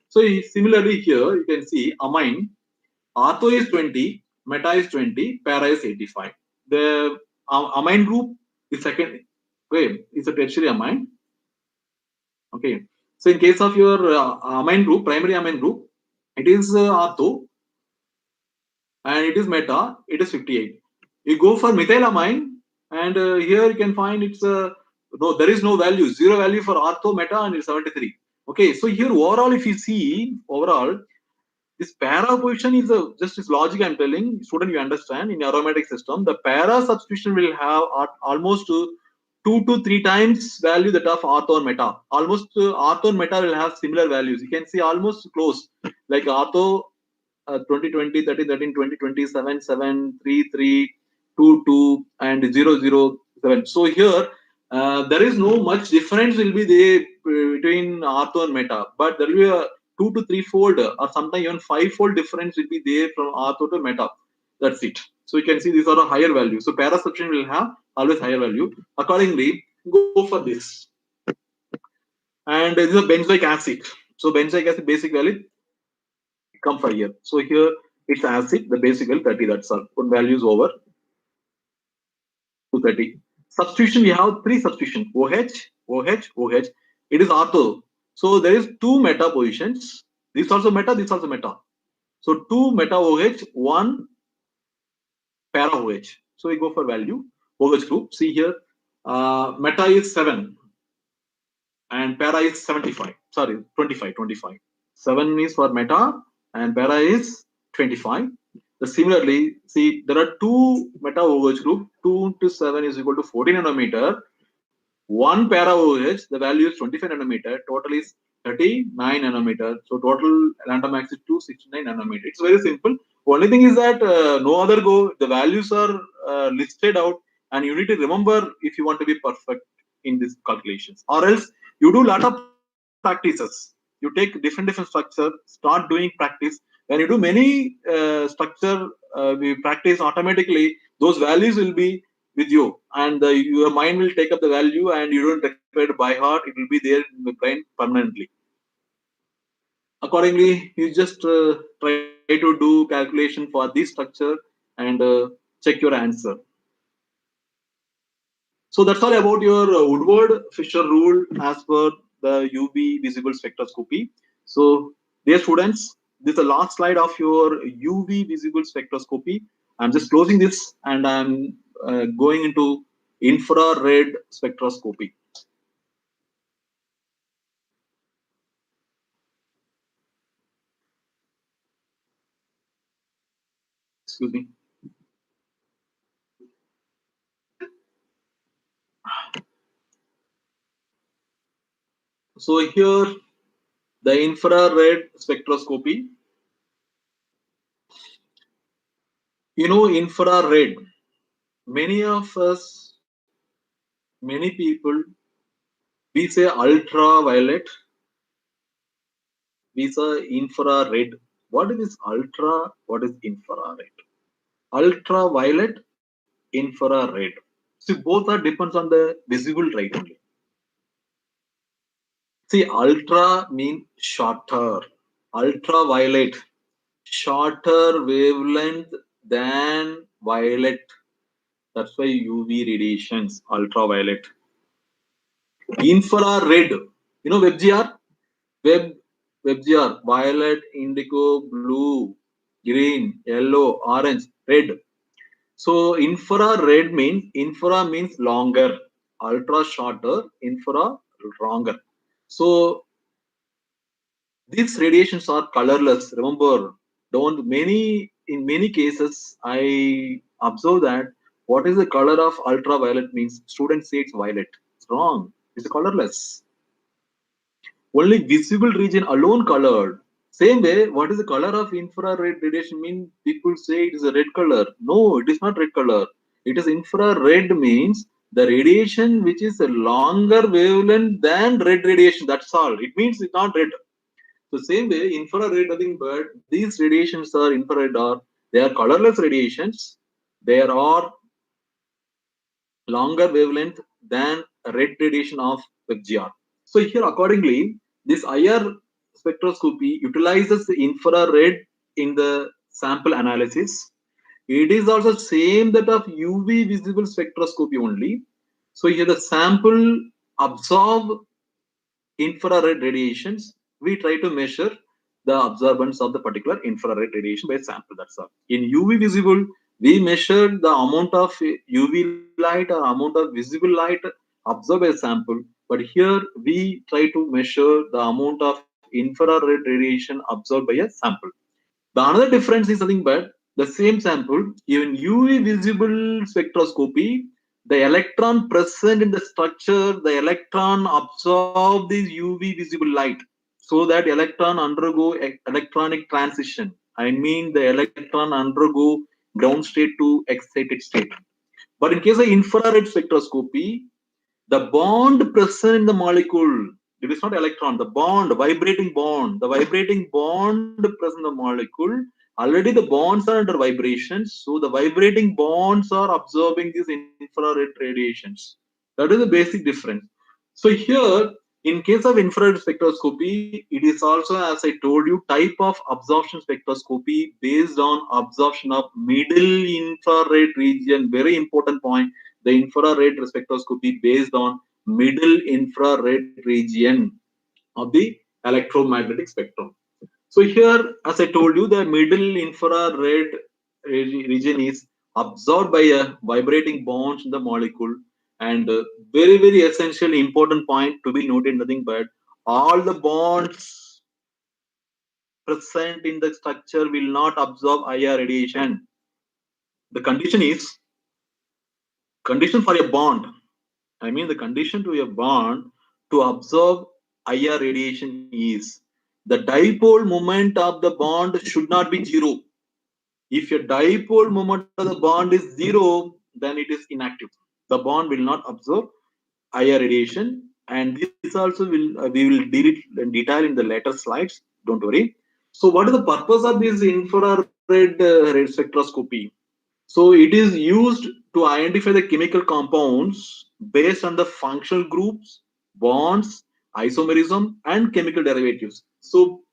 So similarly here you can see amine, ortho is 20, meta is 20, para is 85. The amine group is second, wait, it's a tertiary amine. Okay. So in case of your amine group, primary amine group, it is ortho and it is meta, it is 58. You go for methylamine and here you can find it's no, there is no value, zero value for ortho, meta, and it's 73. Okay, so here overall, if you see overall, this para position is just this logic I'm telling, student, you understand in aromatic system, the para substitution will have almost 2 to 3 times value that of ortho and meta. Almost ortho and meta will have similar values. You can see almost close, like ortho 2020, 13, 13, 20, 20, 7, 7, 3, 3, 2, 2, and 0, 0, 7. So here, there is no much difference will be there between ortho and meta, but there will be a 2 to 3 fold or sometimes even 5-fold difference will be there from ortho to meta. That's it. So you can see these are a higher value. So para substitution will have always higher value. Accordingly, go for this. And this is a benzoic acid. So benzoic acid basic value come for here. So here it's acid, the basic value 30, that's all. Put values over 230. Substitution, we have 3 substitution, OH, OH, OH. It is ortho. So there is 2 meta positions. This also meta, this also meta. So 2 meta OH, 1 para OH. So we go for value, OH group. See here, meta is 7 and para is 75. Sorry, 25, 25. 7 is for meta and para is 25. Similarly, see there are 2 meta OH group, 2 into 7 is equal to 14 nanometer. 1 para OH, the value is 25 nanometer, total is 39 nanometer. So total lambda max is 269 nanometer. It's very simple. Only thing is that no other go, the values are listed out and you need to remember if you want to be perfect in these calculations. Or else you do lot of practices. You take different structure, start doing practice. When you do many structure, we practice automatically, those values will be with you and your mind will take up the value and you don't require it by heart, it will be there in the brain permanently. Accordingly, you just try to do calculation for this structure and check your answer. So that's all about your Woodward-Fisher rule as per the UV visible spectroscopy. So dear students, this is the last slide of your UV visible spectroscopy. I'm just closing this and I'm going into infrared spectroscopy. Excuse me. So here, the infrared spectroscopy. You know, infrared. Many of us, many people We say ultraviolet, we say infrared. What is this ultra? What is infrared? Ultraviolet, infrared. See, both are depends on the visible light only. See, ultra means shorter. Ultraviolet, shorter wavelength than violet. That's why UV radiations, ultraviolet. Infrared. You know WebGR? Web WebGR. Violet, indigo, blue, green, yellow, orange, red. So infra means longer, ultra shorter, infra longer. So these radiations are colorless. Remember, don't many in many cases I observe that what is the color of ultraviolet means students say it's violet. It's wrong. It's colorless. Only visible region alone colored. Same way, what is the color of infrared radiation mean? People say it is a red color. No, it is not red color. It is infrared means the radiation which is a longer wavelength than red radiation. That's all. It means it's not red. So same way, infrared nothing but these radiations are infrared are they are colorless radiations. They are longer wavelength than red radiation of WebGR. So here accordingly, this IR spectroscopy utilizes the infrared in the sample analysis. It is also same that of UV visible spectroscopy only. So here the sample absorb infrared radiations. We try to measure the absorbance of the particular infrared radiation by sample. That's all. In UV visible, we measure the amount of UV light or amount of visible light absorbed by sample. But here we try to measure the amount of infrared radiation absorbed by a sample. The another difference is nothing but the same sample, even UV visible spectroscopy, the electron present in the structure, the electron absorb this UV visible light so that electron undergo electronic transition. I mean the electron undergo ground state to excited state. But in case of infrared spectroscopy, the bond present in the molecule, it is not electron, the bond, the vibrating bond present in the molecule, already the bonds are under vibrations. So the vibrating bonds are absorbing these infrared radiations. That is the basic difference. So here, in case of infrared spectroscopy, it is also, as I told you, type of absorption spectroscopy based on absorption of middle infrared region. Very important point. The infrared spectroscopy based on middle infrared region of the electromagnetic spectrum. So here, as I told you, the middle infrared region is absorbed by a vibrating bonds in the molecule. And very, very essential important point to be noted, nothing but all the bonds present in the structure will not absorb IR radiation. The condition is condition for a bond. I mean the condition to a bond to absorb IR radiation is the dipole moment of the bond should not be zero. If your dipole moment of the bond is zero, then it is inactive. The bond will not absorb IR radiation, and this also will we will deal it in detail in the later slides. Don't worry. So, what is the purpose of this infrared spectroscopy? So, it is used to identify the chemical compounds based on the functional groups, bonds, isomerism, and chemical derivatives. So,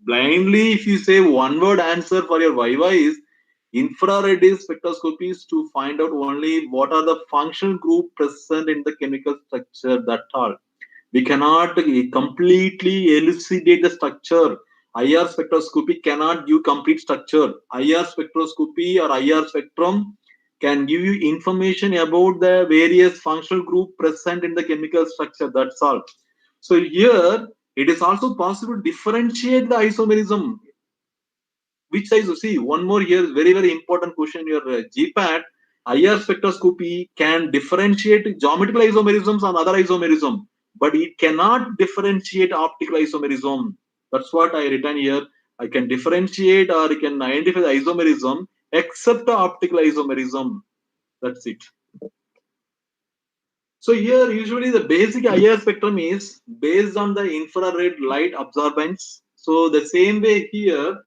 blindly, if you say one word answer for your Viva is infrared spectroscopy is to find out only what are the functional group present in the chemical structure. That all. We cannot completely elucidate the structure. IR spectroscopy cannot give complete structure. IR spectroscopy or IR spectrum can give you information about the various functional group present in the chemical structure. That's all. So here it is also possible to differentiate the isomerism. Which size you see? One more here is very very important question. Your GPAT IR spectroscopy can differentiate geometrical isomerisms and other isomerism, but it cannot differentiate optical isomerism. That's what I written here. I can differentiate or I can identify the isomerism except the optical isomerism. That's it. So here usually the basic IR spectrum is based on the infrared light absorbance. So the same way here,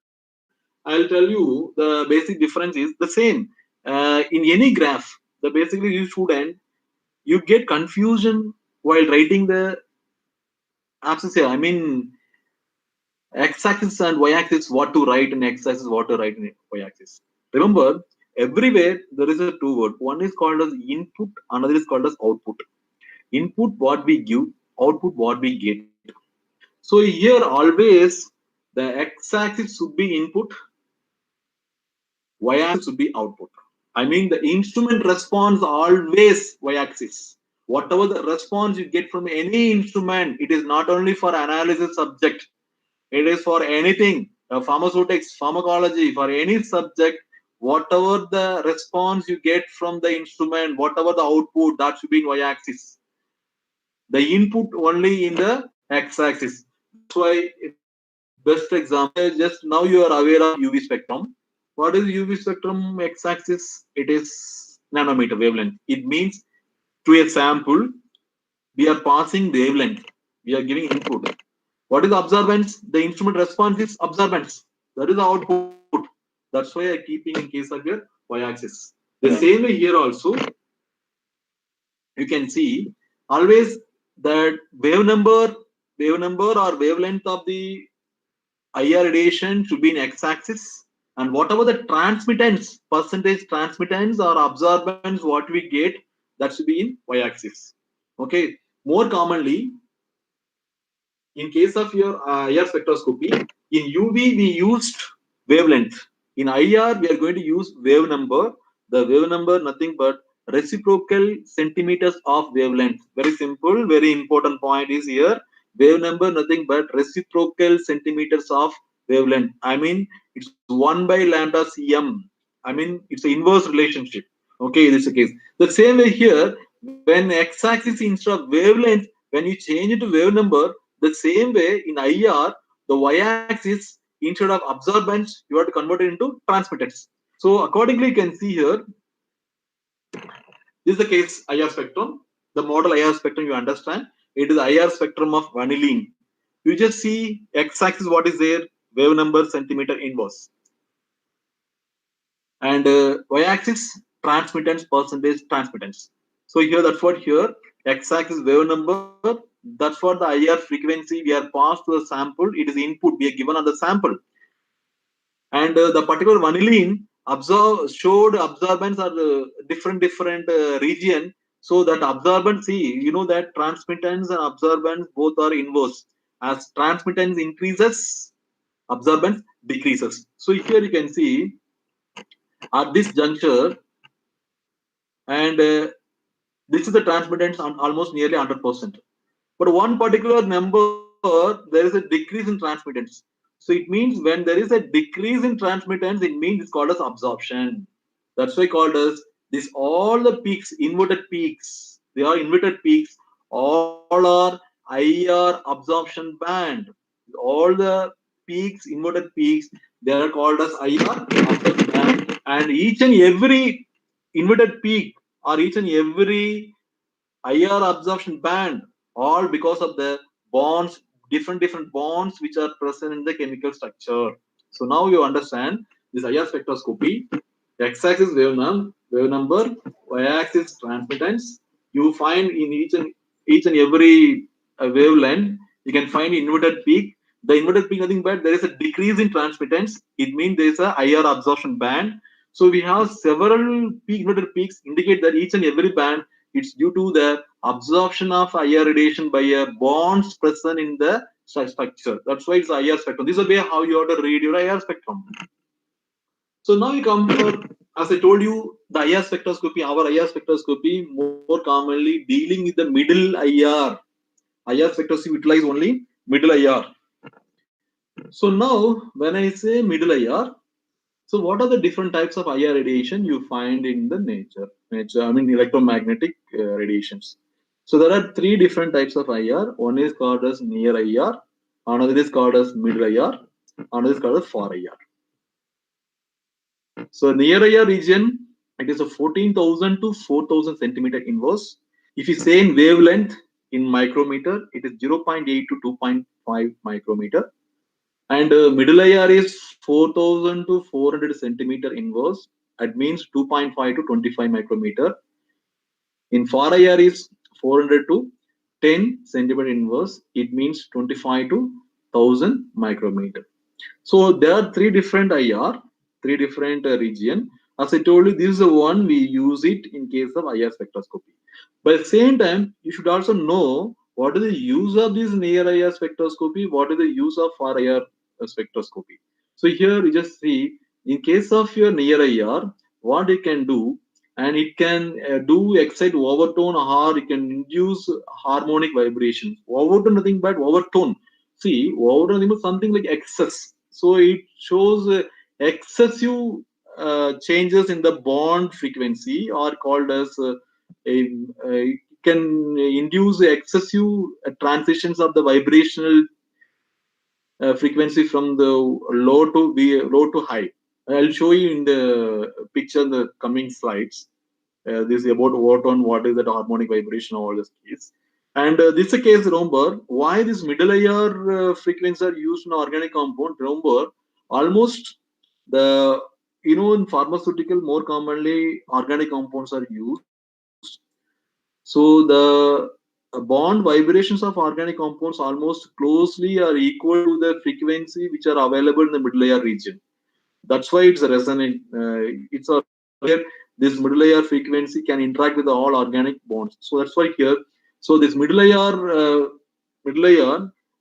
I'll tell you the basic difference is the same. In any graph, the basically you student, you get confusion while writing the axis here. I mean x-axis and y-axis what to write in x-axis, what to write in y-axis. Remember, everywhere there is a two word. One is called as input, another is called as output. Input what we give, output what we get. So here always the x-axis should be input, y-axis should be output. I mean the instrument response always y-axis. Whatever the response you get from any instrument, it is not only for analysis subject, it is for anything, pharmaceutics, pharmacology, for any subject, whatever the response you get from the instrument, whatever the output, that should be in y-axis. The input only in the x-axis. That's why best example, just now you are aware of UV spectrum. What is UV spectrum x-axis? It is nanometer wavelength. It means to a sample, we are passing wavelength. We are giving input. What is absorbance? The instrument response is absorbance. That is the output. That's why I keeping in case of your y-axis. The same way here also, you can see always that wave number or wavelength of the IR radiation should be in x-axis, and whatever the transmittance, percentage transmittance or absorbance what we get, that should be in y-axis. Okay. More commonly, in case of your IR spectroscopy, in UV we used wavelength. In IR we are going to use wave number. The wave number nothing but reciprocal centimeters of wavelength. Very simple. Very important point is here. Wave number nothing but reciprocal centimeters of wavelength. I mean it's 1/λ cm. I mean it's an inverse relationship. Okay, this is the case. The same way here, when x-axis instead of wavelength, when you change it to wave number, the same way in IR, the y-axis instead of absorbance, you have to convert it into transmittance. So accordingly, you can see here, this is the case IR spectrum. The model IR spectrum you understand. It is IR spectrum of vanillin. You just see x-axis what is there, wave number centimeter inverse, and y-axis transmittance percentage transmittance. So here that's what here x-axis wave number. That's what the IR frequency we are passed to the sample. It is input we are given on the sample, and the particular vanillin showed absorbance are different region. So that absorbance, see, you know that transmittance and absorbance both are inverse. As transmittance increases, absorbance decreases. So here you can see at this juncture, and this is the transmittance on almost nearly 100%. But one particular number, there is a decrease in transmittance. So it means when there is a decrease in transmittance, it means it's called as absorption. That's why called as this all the peaks, inverted peaks. They are inverted peaks. All are IR absorption band. All the peaks, inverted peaks, they are called as IR absorption band. And each and every inverted peak or each and every IR absorption band, all because of the bonds, different bonds which are present in the chemical structure. So now you understand this IR spectroscopy. X-axis wave number, y-axis transmittance. You find in each and every wavelength, you can find inverted peak. The inverted peak nothing but there is a decrease in transmittance. It means there is a IR absorption band. So we have several inverted peaks indicate that each and every band it's due to the absorption of IR radiation by bonds present in the structure. That's why it's IR spectrum. This is the way how you have to read your IR spectrum. So now you come for, as I told you, the IR spectroscopy, our IR spectroscopy more commonly dealing with the middle IR. IR spectroscopy utilize only middle IR. So now when I say middle IR, so what are the different types of IR radiation you find in the nature? I mean electromagnetic radiations. So there are three different types of IR. One is called as near IR, another is called as middle IR, another is called as far IR. So near IR region, it is a 14,000 to 4,000 centimeter inverse. If you say in wavelength in micrometer, it is 0.8 to 2.5 micrometer. And middle IR is 4000 to 400 centimeter inverse. That means 2.5 to 25 micrometer. In far IR is 400 to 10 centimeter inverse. It means 25 to 1000 micrometer. So there are three different IR, three different region. As I told you, this is the one we use it in case of IR spectroscopy. But at the same time, you should also know what is the use of this near IR spectroscopy, what is the use of far IR spectroscopy. So here you just see, in case of your near IR, what it can do, and it can do excite overtone or it can induce harmonic vibration. Overtone nothing but overtone. See, overtone is something like excess. So it shows excessive changes in the bond frequency, or called as it can induce excessive transitions of the vibrational frequency from the low to high. I'll show you in the picture in the coming slides. This is about overtone, what is that harmonic vibration, all this case. And this is a case, remember, why this middle layer frequencies are used in organic compound. Remember, almost the, in pharmaceutical, more commonly organic compounds are used. So the bond vibrations of organic compounds almost closely are equal to the frequency which are available in the middle layer region. That's why it's a resonant. It's a where this middle layer frequency can interact with all organic bonds. So that's why here. So this middle layer,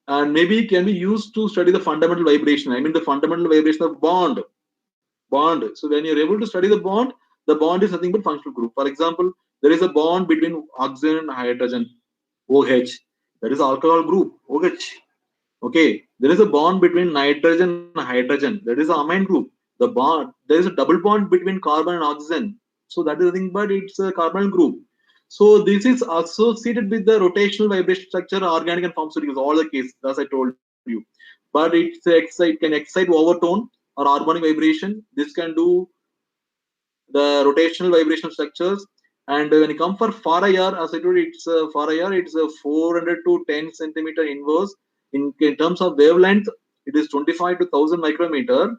and maybe can be used to study the fundamental vibration. I mean the fundamental vibration of bond. So when you're able to study the bond is nothing but functional group. For example, there is a bond between oxygen and hydrogen, OH. That is alcohol group, OH. Okay, there is a bond between nitrogen and hydrogen. That is the amine group. The bond, there is a double bond between carbon and oxygen. So that is nothing but it's a carbon group. So this is associated with the rotational vibration structure, organic and pharmaceuticals, all the cases, as I told you. But it can excite overtone or harmonic vibration. This can do the rotational vibration structures. And when you come for far IR, as I told you, it's far IR, it's a 400 to 10 centimeter inverse. In terms of wavelength, it is 25 to 1000 micrometer.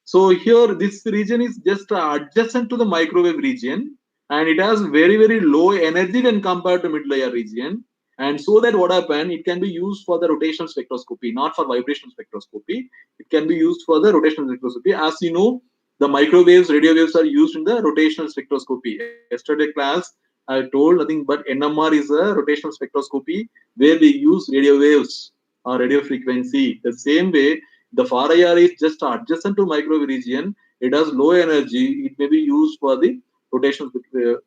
So here, this region is just adjacent to the microwave region, and it has very low energy when compared to mid layer region. And so that what happened, it can be used for the rotational spectroscopy, not for vibrational spectroscopy. It can be used for the rotational spectroscopy. As you know, the microwaves, radio waves are used in the rotational spectroscopy. Yesterday class, I told nothing but NMR is a rotational spectroscopy where we use radio waves or radio frequency. The same way, the far IR is just adjacent to microwave region. It has low energy. It may be used for the rotational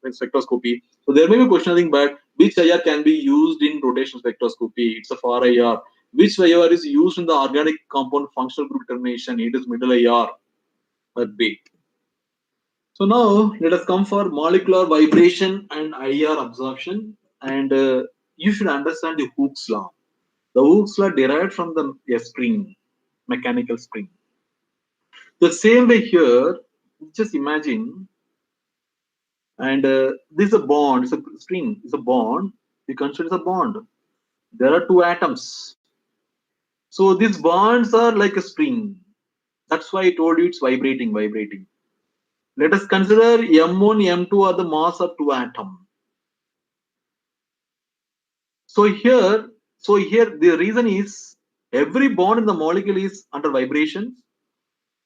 spectroscopy. So there may be a question, I think, but which IR can be used in rotational spectroscopy? It's a far IR. Which IR is used in the organic compound functional group determination? It is middle IR. That B. So now let us come for molecular vibration and IR absorption. And you should understand the Hooke's law. The Hooke's law derived from the a spring, mechanical spring. The same way here, just imagine, and this is a bond, it's a string, it's a bond. You consider it's a bond. There are two atoms. So these bonds are like a spring. That's why I told you it's vibrating. Let us consider M1, M2 are the mass of two atoms. So here the reason is every bond in the molecule is under vibration,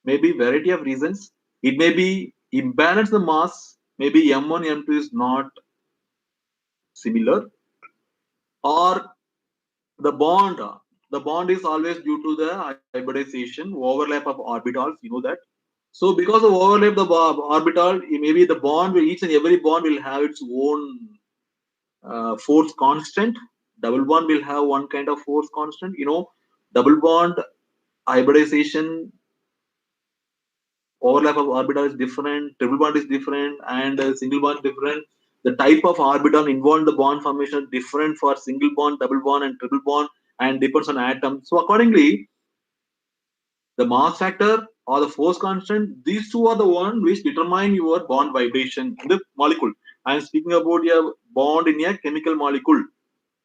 maybe variety of reasons. It may be imbalance the mass, maybe M1, M2 is not similar, or the bond the bond is always due to the hybridization, overlap of orbitals, you know that. So because of overlap the orbital, maybe the bond each and every bond will have its own force constant. Double bond will have one kind of force constant, double bond hybridization, overlap of orbital is different, triple bond is different, and single bond different. The type of orbital involved in the bond formation is different for single bond, double bond, and triple bond, and depends on atom. So accordingly, the mass factor or the force constant, these two are the one which determine your bond vibration in the molecule. I am speaking about a bond in a chemical molecule.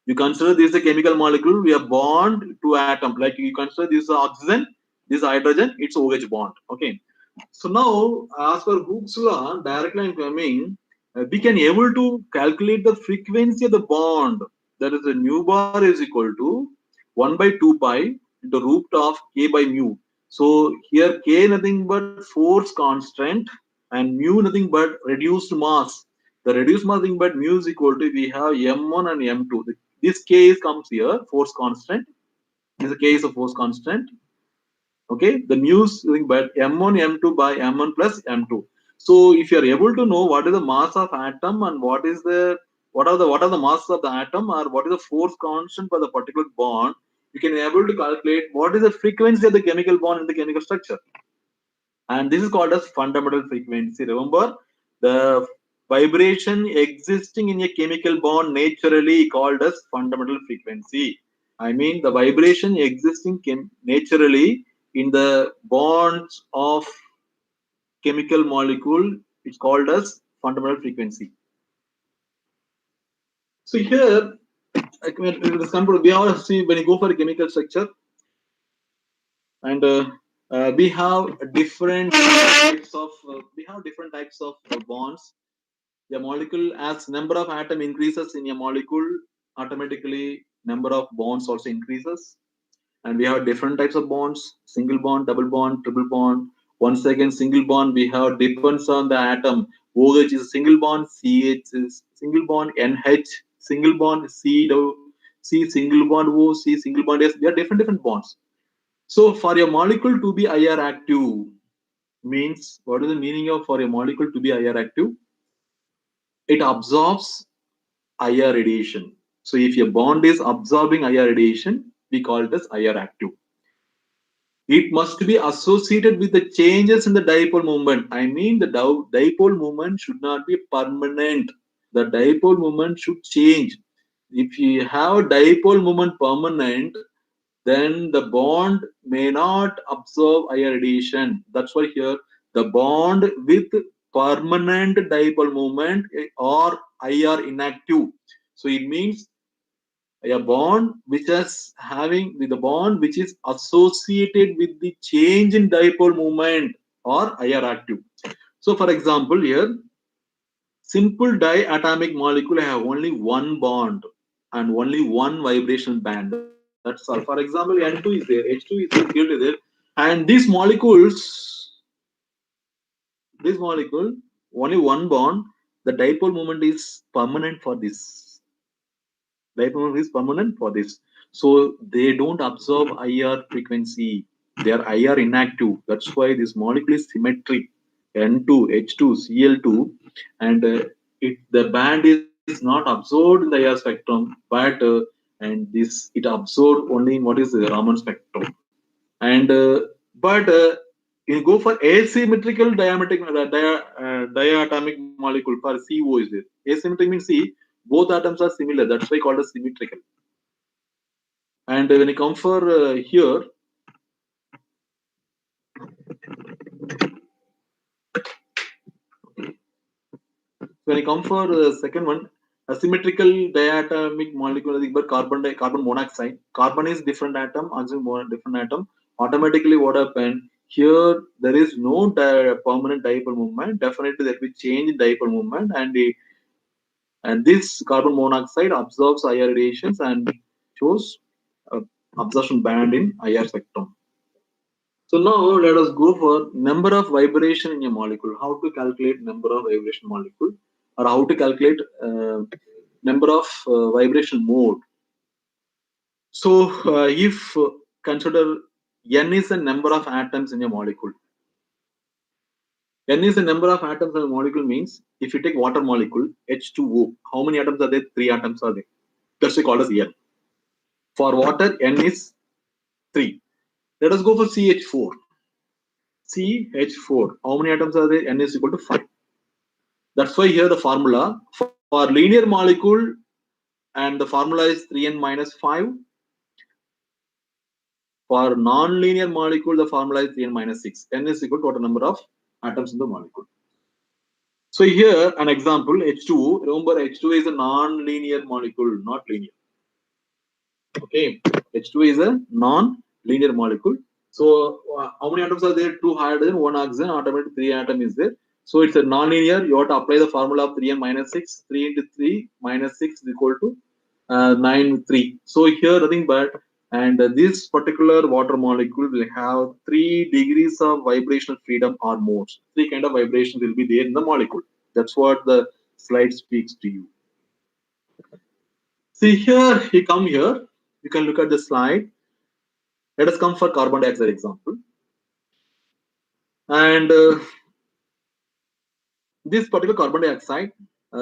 You consider this a chemical molecule, we are bond to atom. Like you consider this oxygen, this hydrogen, it's OH bond. Okay. So now, as per Hooke's law, directly I'm coming, we can able to calculate the frequency of the bond. That is, the nu bar is equal to 1 by 2 pi into root of k by mu. So here k nothing but force constant and mu nothing but reduced mass. The reduced mass thing but mu is equal to, we have m1 and m2. This k comes here, force constant. This is a k is a force constant. Okay, the mu is nothing but m1 m2 by m1 plus m2. So if you are able to know what is the mass of atom and what are the masses of the atom, or what is the force constant for the particular bond, you can able to calculate what is the frequency of the chemical bond in the chemical structure. And this is called as fundamental frequency. Remember, the vibration existing in a chemical bond naturally called as fundamental frequency. I mean, the vibration existing naturally in the bonds of chemical molecule, it's called as fundamental frequency. So here, we have see when you go for a chemical structure, and we have different types of bonds. A molecule, as number of atom increases in a molecule, automatically number of bonds also increases. And we have different types of bonds: single bond, double bond, triple bond. Once again, single bond we have depends on the atom. OH is a single bond, CH is single bond, NH single bond, C single bond O, C single bond S. They are different bonds. So for a molecule to be IR active means, what is the meaning of for a molecule to be IR active? It absorbs IR radiation. So if your bond is absorbing IR radiation, we call it as IR active. It must be associated with the changes in the dipole moment. I mean, the dipole moment should not be permanent. The dipole moment should change. If you have dipole moment permanent, then the bond may not absorb IR radiation. That's why here the bond with permanent dipole moment or IR inactive. So it means a bond which is having with the bond which is associated with the change in dipole moment or IR active. So for example, here simple diatomic molecule have only one bond and only one vibrational band. That's all. For example, N2 is there, H2 is there, Cl is there, and this molecule only one bond. The dipole moment is permanent for this. Dipole moment is permanent for this. So they don't absorb IR frequency. They are IR inactive. That's why this molecule is symmetric. N2, H2, Cl2, and the band is not absorbed in the IR spectrum, but and this it absorbed only in what is the Raman spectrum. And but you go for asymmetrical diatomic molecule for CO is there. Asymmetric means see both atoms are similar. That's why called as symmetrical. And when you come for here, when you come for the second one, asymmetrical diatomic molecule, but carbon monoxide. Carbon is different atom, oxygen different atom. Automatically, what happened here? There is no permanent dipole moment. Definitely, there will be change in dipole moment, and this carbon monoxide absorbs IR radiations and shows uh, absorption band in IR spectrum. So now let us go for number of vibration in a molecule. How to calculate number of vibration molecule, or how to calculate number of vibration mode. So if consider n is the number of atoms in a molecule. N is the number of atoms in a molecule means if you take water molecule H2O, how many atoms are there? 3 atoms are there. That's why called as N. For water, N is 3. Let us go for CH4. CH4. How many atoms are there? N is equal to 5. That's why here the formula for linear molecule, and the formula is 3n minus 5. For non-linear molecule, the formula is 3n minus 6. N is equal to total number of atoms in the molecule. So here an example H2O. Remember H2 is a non-linear molecule, not linear. Okay, H2 is a non-linear molecule. So how many atoms are there? Two hydrogen, one oxygen, automatically three atom is there. So it's a non-linear. You have to apply the formula of 3n minus 6. 3 into 3 minus 6 is equal to 9 3. So here nothing but, and this particular water molecule will have 3 degrees of vibrational freedom or more. Three kind of vibrations will be there in the molecule. That's what the slide speaks to you. See here, you come here. You can look at the slide. Let us come for carbon dioxide example. And this particular carbon dioxide,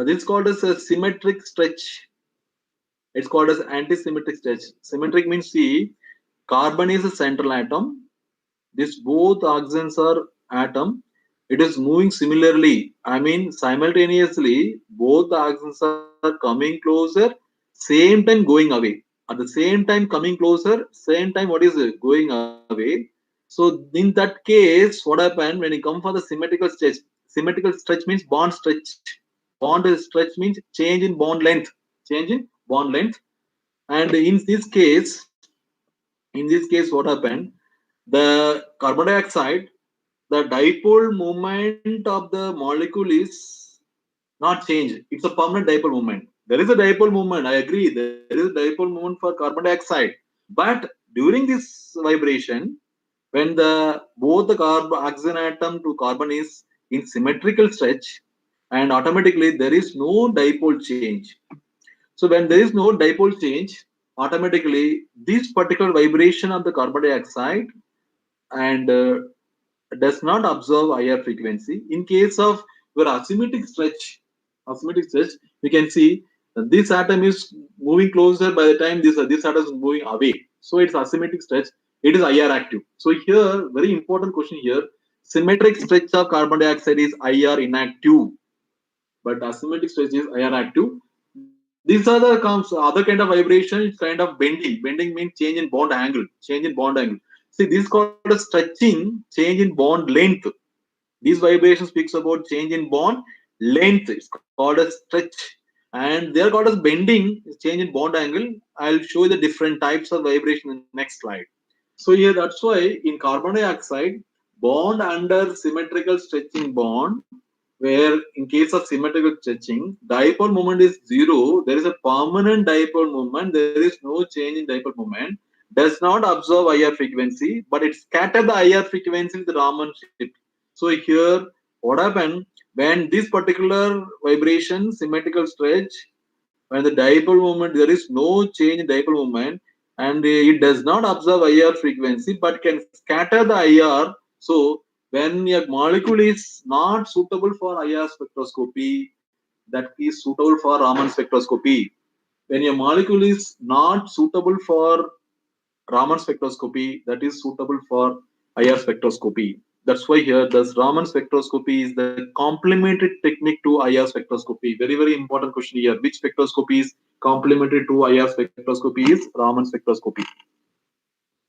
this is called as a symmetric stretch. It's called as anti-symmetric stretch. Symmetric means, see, carbon is a central atom. This both oxygens are atom. It is moving similarly. I mean, simultaneously, both oxygens are coming closer, same time going away. At the same time coming closer, same time what is it? Going away. So in that case, what happened when you come for the symmetrical stretch? Symmetrical stretch means bond stretch. Bond stretch means change in bond length. Change in bond length. And in this case, what happened? The carbon dioxide, the dipole moment of the molecule is not change. It's a permanent dipole moment. There is a dipole moment. I agree. There is a dipole moment for carbon dioxide. But during this vibration, when the both the carbon oxygen atom to carbon is in symmetrical stretch, and automatically there is no dipole change. So when there is no dipole change, automatically this particular vibration of the carbon dioxide and does not absorb higher frequency. In case of your asymmetric stretch, we can see that this atom is moving closer by the time this atom is moving away. So it's asymmetric stretch. It is IR active. So here, very important question here. Symmetric stretch of carbon dioxide is IR inactive, but asymmetric stretch is IR active. These are the other kind of vibration. It's kind of bending. Bending means change in bond angle. Change in bond angle. See, this is called a stretching, change in bond length. This vibration speaks about change in bond length. It's called a stretch. And they are called as bending, change in bond angle. I'll show you the different types of vibration in the next slide. So here, that's why in carbon dioxide, bond under symmetrical stretching bond, where in case of symmetrical stretching, dipole moment is zero. There is a permanent dipole moment. There is no change in dipole moment. Does not absorb higher frequency, but it scatters the higher frequency with the Raman shift. So here, what happened when this particular vibration, symmetrical stretch, when the dipole moment, there is no change in dipole moment, and it does not absorb IR frequency but can scatter the IR. So when a molecule is not suitable for IR spectroscopy, that is suitable for Raman spectroscopy. When a molecule is not suitable for Raman spectroscopy, that is suitable for IR spectroscopy. That's why here the Raman spectroscopy is the complementary technique to IR spectroscopy. Very, very important question here. Which spectroscopy is complementary to IR spectroscopy is Raman spectroscopy.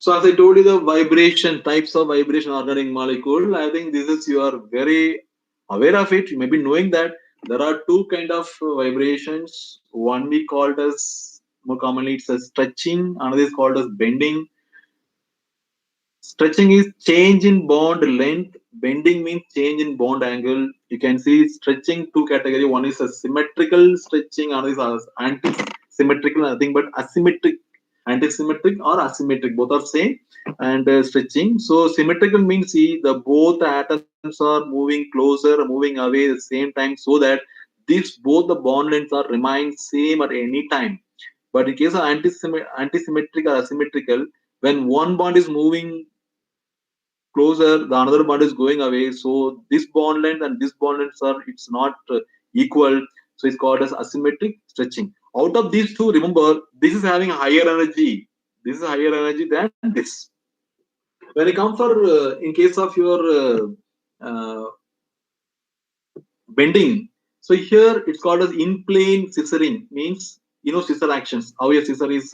So as I told you, the vibration, types of vibration organic molecule, I think this is, you are very aware of it. You may be knowing that there are two kind of vibrations. One we called as, more commonly it's a stretching, another is called as bending. Stretching is change in bond length. Bending means change in bond angle. You can see stretching two category. One is a symmetrical stretching, another is anti-symmetrical, nothing but asymmetric. Anti-symmetric or asymmetric, both are same. And stretching. So symmetrical means, see, the both atoms are moving closer, moving away at the same time, so that these both the bond lengths are remain same at any time. But in case of anti-symmetric or asymmetrical, when one bond is moving closer, the another bond is going away. So this bond length and this bond length are, it's not equal. So it's called as asymmetric stretching. Out of these two, remember, this is having higher energy. This is higher energy than this. When you come for in case of your bending, so here it's called as in plane scissoring. Means, scissor actions. How a scissor is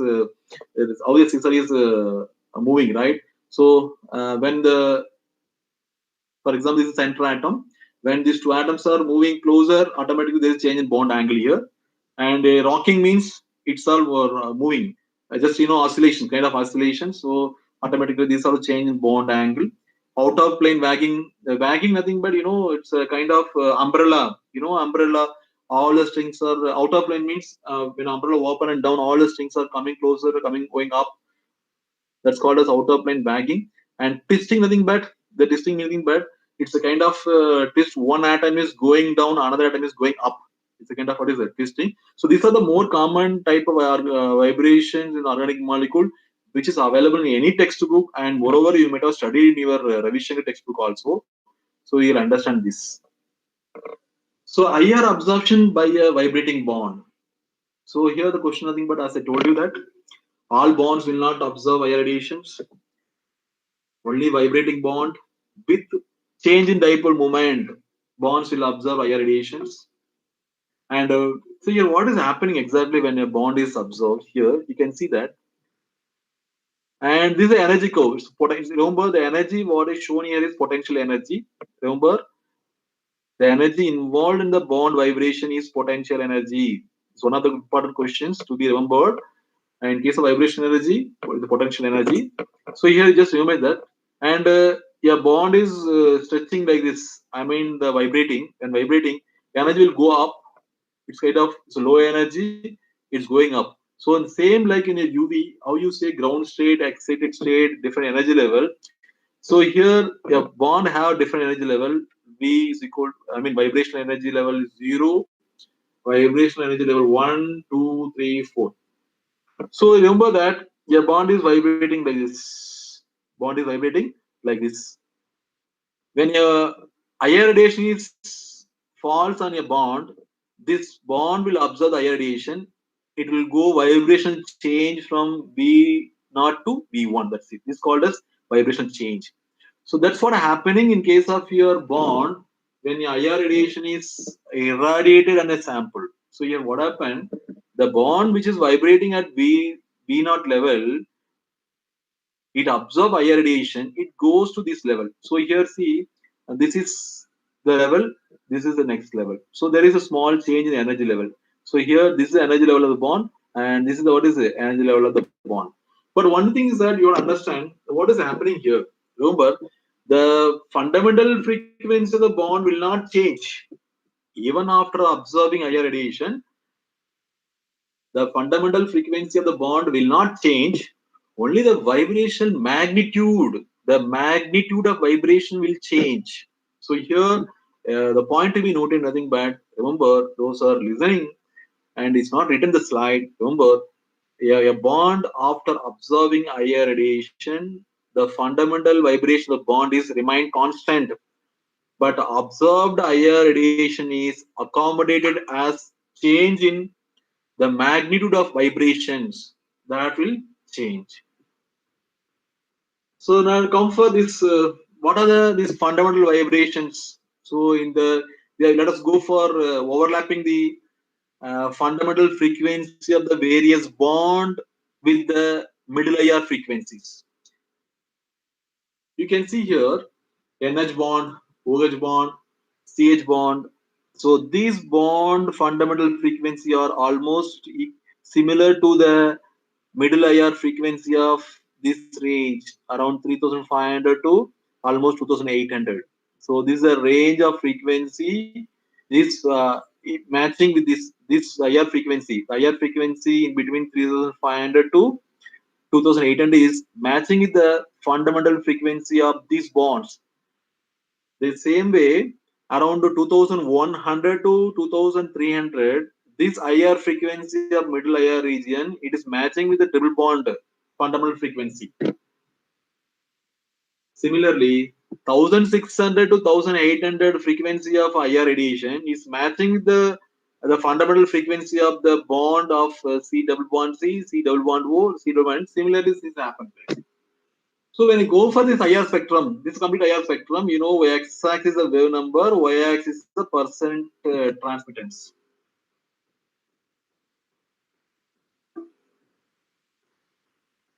moving, right? So when the, for example, this is center atom. When these two atoms are moving closer, automatically there is change in bond angle here. And rocking means itself or moving, just oscillation, kind of oscillation. So automatically these are change in bond angle. Out of plane wagging, wagging nothing but it's a kind of umbrella. Umbrella. All the strings are out of plane means when umbrella open and down, all the strings are coming closer, coming going up. That's called as outer plane wagging. And twisting nothing but the twisting nothing but it's a kind of twist. One atom is going down, another atom is going up. It's a kind of what is that twisting. So these are the more common type of vibrations in organic molecule, which is available in any textbook, and moreover you might have studied in your Ravi Shankar textbook also. So you'll understand this. So IR absorption by a vibrating bond. So here the question nothing but as I told you that all bonds will not absorb IR radiations. Only vibrating bond with change in dipole moment, bonds will absorb IR radiations. And so here, what is happening exactly when a bond is absorbed? Here, you can see that. And this is the energy curve. Remember, the energy what is shown here is potential energy. Remember, the energy involved in the bond vibration is potential energy. It's one of the important questions to be remembered. And in case of vibration energy, what is the potential energy? So here, just remember that. And your bond is stretching like this. I mean, the vibrating and vibrating, energy will go up. It's kind of it's a low energy. It's going up. So in same like in a UV, how you say ground state, excited state, different energy level. So here your bond have different energy level. V is equal. I mean, vibrational energy level is 0. Vibrational energy level 1, 2, 3, 4. So remember that your bond is vibrating like this. Bond is vibrating like this. When your higher radiation is falls on a bond, this bond will absorb the higher radiation. It will go vibration change from V0 to V1. That's it. This is called as vibration change. So that's what happening in case of your bond when your higher radiation is irradiated on a sample. So here what happened? The bond which is vibrating at V0 level, it absorbs higher radiation, it goes to this level. So here see, this is the level, this is the next level. So there is a small change in energy level. So here this is the energy level of the bond, and this is what is the energy level of the bond. But one thing is that you want to understand what is happening here. Remember, the fundamental frequency of the bond will not change even after absorbing higher radiation. The fundamental frequency of the bond will not change. Only the vibration magnitude, the magnitude of vibration will change. So here, the point to be noted nothing but remember those are listening and it's not written the slide. Remember, a bond after observing higher radiation, the fundamental vibration of bond is remain constant, but observed higher radiation is accommodated as change in the magnitude of vibrations that will change. So now come for this. What are these fundamental vibrations? So in the let us go for overlapping the fundamental frequency of the various bond with the middle IR frequencies. You can see here NH bond, OH bond, CH bond. So these bond fundamental frequency are almost similar to the middle IR frequency of this range around 3500 to almost 2800. So this is a range of frequency. This matching with this IR frequency. The IR frequency in between 3500 to 2800 is matching with the fundamental frequency of these bonds. The same way, around 2100 to 2300, this IR frequency of middle IR region, it is matching with the triple bond fundamental frequency. Similarly, 1600 to 1800 frequency of IR radiation is matching with the fundamental frequency of the bond of C double bond C, C double bond O, C double bond. Similarly, this happens. So when you go for this IR spectrum, this complete IR spectrum, x-axis is the wave number, y-axis is the percent transmittance.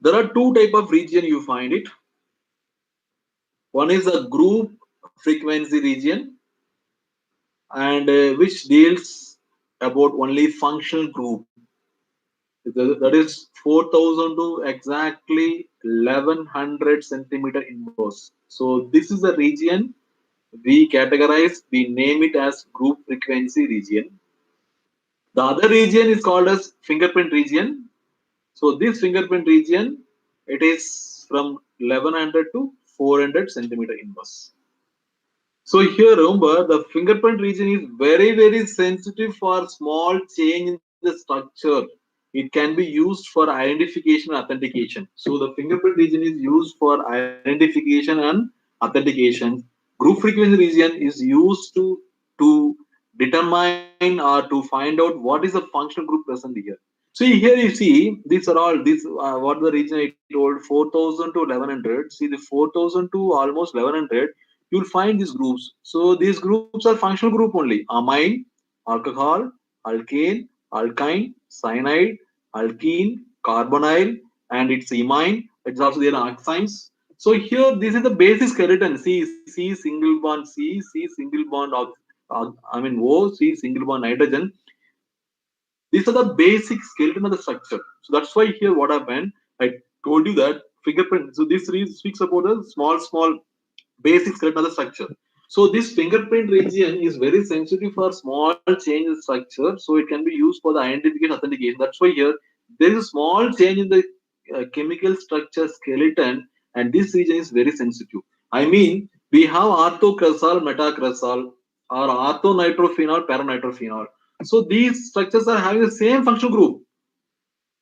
There are two type of region you find it. One is a group frequency region, and which deals about only functional group. That is 4,000 to exactly 1100 centimeter inverse. So this is the region we categorize, we name it as group frequency region. The other region is called as fingerprint region. So this fingerprint region, it is from 1100 to 400 centimeter inverse. So here remember the fingerprint region is very sensitive for small change in the structure. It can be used for identification and authentication. So the fingerprint region is used for identification and authentication. Group frequency region is used to determine or to find out what is the functional group present here. See here you see these are all this what the region I told 4,000 to 1100. See the 4,000 to almost 1100 you'll find these groups. So these groups are functional group only. Amine, alcohol, alkane, alkyne, cyanide, alkene, carbonyl, and it's imine. It's also there oximes. So here this is the basic skeleton. C single bond C single bond I mean O, C single bond nitrogen. These are the basic skeleton of the structure. So that's why here what happened, I told you that fingerprint. So this speaks about the small basic skeleton of the structure. So this fingerprint region is very sensitive for small change in structure. So it can be used for the identification authentication. That's why here there is a small change in the chemical structure skeleton, and this region is very sensitive. I mean, we have orthocresol, metacresol, or orthonitrophenol, paranitrophenol. So these structures are having the same functional group,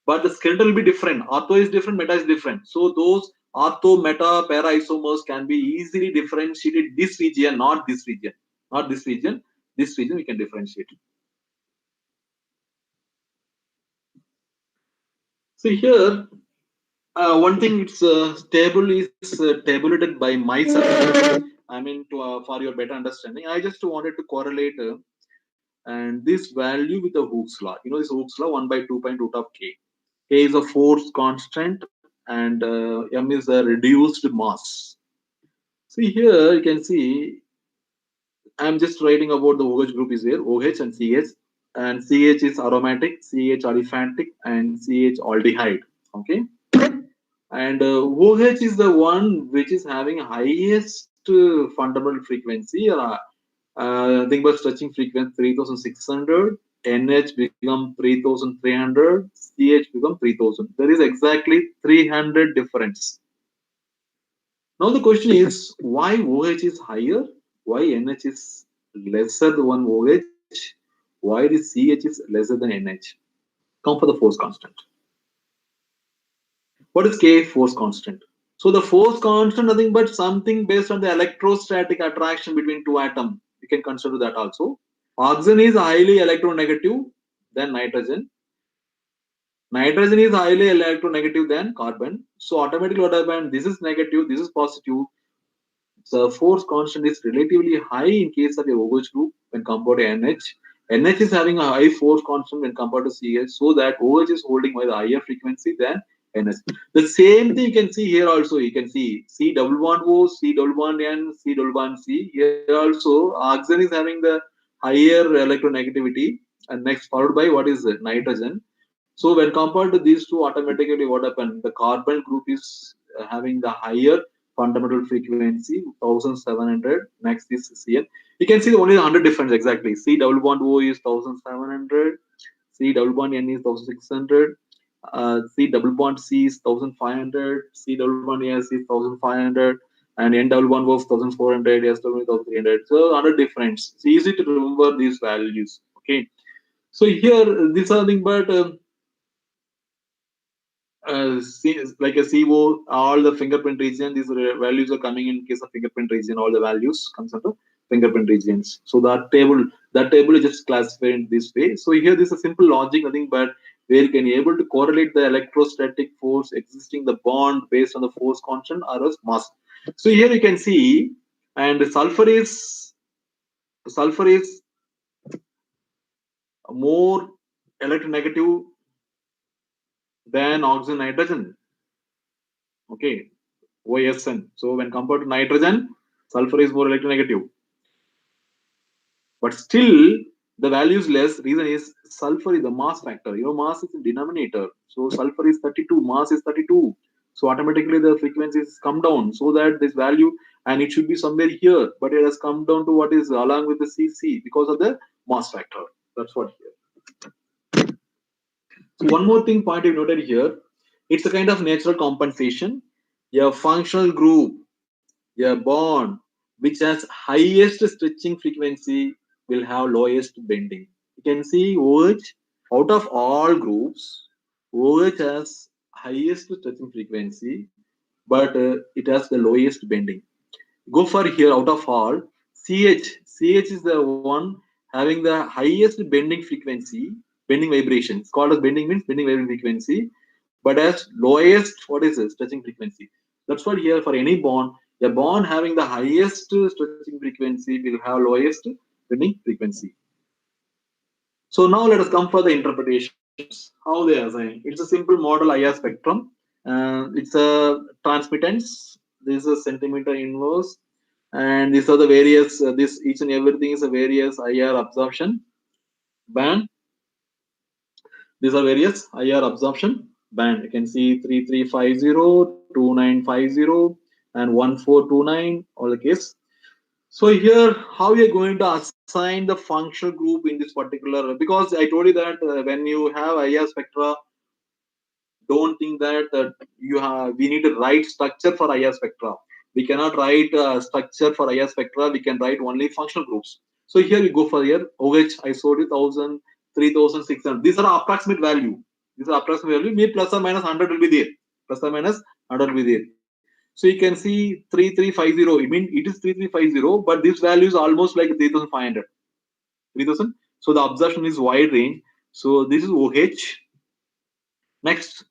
but the skeleton will be different. Ortho is different, meta is different. So those ortho, meta, para isomers can be easily differentiated. This region, not this region, not this region. This region we can differentiate. So here, one thing it's table is tabulated by myself. I mean, for your better understanding, I just wanted to correlate and this value with the Hooke's law. You know this Hooke's law 1 by 2 point root of k. K is a force constant and m is a reduced mass. See here you can see I'm just writing about the OH group is there OH and CH, and CH is aromatic, CH aliphatic, and CH aldehyde. Okay, and OH is the one which is having highest fundamental frequency. Think about stretching frequency 3600. NH become 3300, CH become 3000. There is exactly 300 difference. Now the question is why OH is higher, why NH is lesser than one OH, why the CH is lesser than NH. Come for the force constant. What is K? Force constant. So the force constant nothing but something based on the electrostatic attraction between two atoms. You can consider that also. Oxygen is highly electronegative than nitrogen. Nitrogen is highly electronegative than carbon. So automatically what happens? This is negative, this is positive. The force constant is relatively high in case of a OH group when compared to NH. NH is having a high force constant when compared to CH, so that OH is holding by the higher frequency than NH. The same thing you can see here also. You can see C double bond O, C double bond N, C double bond C. Here also, oxygen is having the higher electronegativity, and next followed by what is it? Nitrogen. So when compared to these two, automatically what happened? The carbon group is having the higher fundamental frequency 1700. Next is Cn. You can see only the 100 difference exactly. C double bond O is 1700, C double bond N is 1600, C double bond C is 1500, C double bond S is 1500, and N double bond O is 1400, S double bond 1300. So 100 difference. It's easy to remember these values. Okay. So here these are nothing but like a CO, all the fingerprint region, these values are coming in case of fingerprint region, all the values comes under fingerprint regions. So that table is just classified in this way. So here this is a simple logic, nothing but where you can able to correlate the electrostatic force existing the bond based on the force constant or as mass. So here you can see, and sulfur is more electronegative than oxygen nitrogen. Okay, OSN. So when compared to nitrogen, sulfur is more electronegative. but still the value is less. Reason is sulfur is the mass factor. Mass is in denominator. So sulfur is 32, mass is 32. So automatically the frequencies come down so that this value, and it should be somewhere here, but it has come down to what is along with the CC because of the mass factor. That's what here. So one more thing point you noted here, it's a kind of natural compensation. A functional group, a bond which has highest stretching frequency will have lowest bending. You can see OH out of all groups, OH has highest stretching frequency, but it has the lowest bending. Go for here out of all, CH is the one having the highest bending frequency, bending vibration. It's called as bending, means bending vibration frequency, but as lowest, what is it, stretching frequency. That's what here for any bond, a bond having the highest stretching frequency will have lowest bending frequency. So now let us come for the interpretations. How they assign? It's a simple model IR spectrum. It's a transmittance. This is a centimeter inverse, and these are the various. This each and everything is a various IR absorption band. These are various IR absorption band. You can see 3350, 2950, and 1429. All the case. So here, how we are going to assign the functional group in this particular? Because I told you that when you have IR spectra, don't think that you have. We need to write structure for IR spectra. We cannot write structure for IR spectra. We can write only functional groups. So here we go for here. OH, I showed you 1000, 3600. These are approximate value. These are approximate value. Maybe plus or minus 100 will be there. Plus or minus 100 will be there. So you can see 3350. I mean, it is 3350, but this value is almost like 3500. 3000. So the absorption is wide range. So this is OH. Next,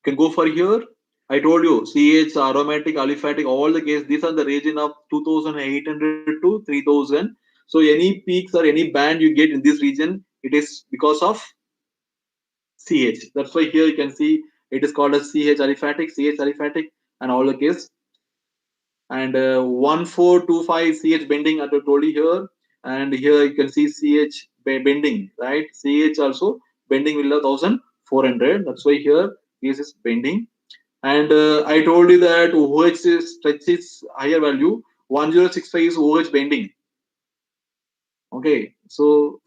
can go for here. I told you CH, aromatic, aliphatic, all the case. These are the region of 2800 to 3000. So any peaks or any band you get in this region, it is because of CH. That's why here you can see it is called as CH aliphatic, and all the case. And 1425 CH bending at the told you here, and here you can see CH bending, right? CH also bending will have 1400. That's why here this is bending. And I told you that OH stretches higher value. 1065 is OH bending. Okay, so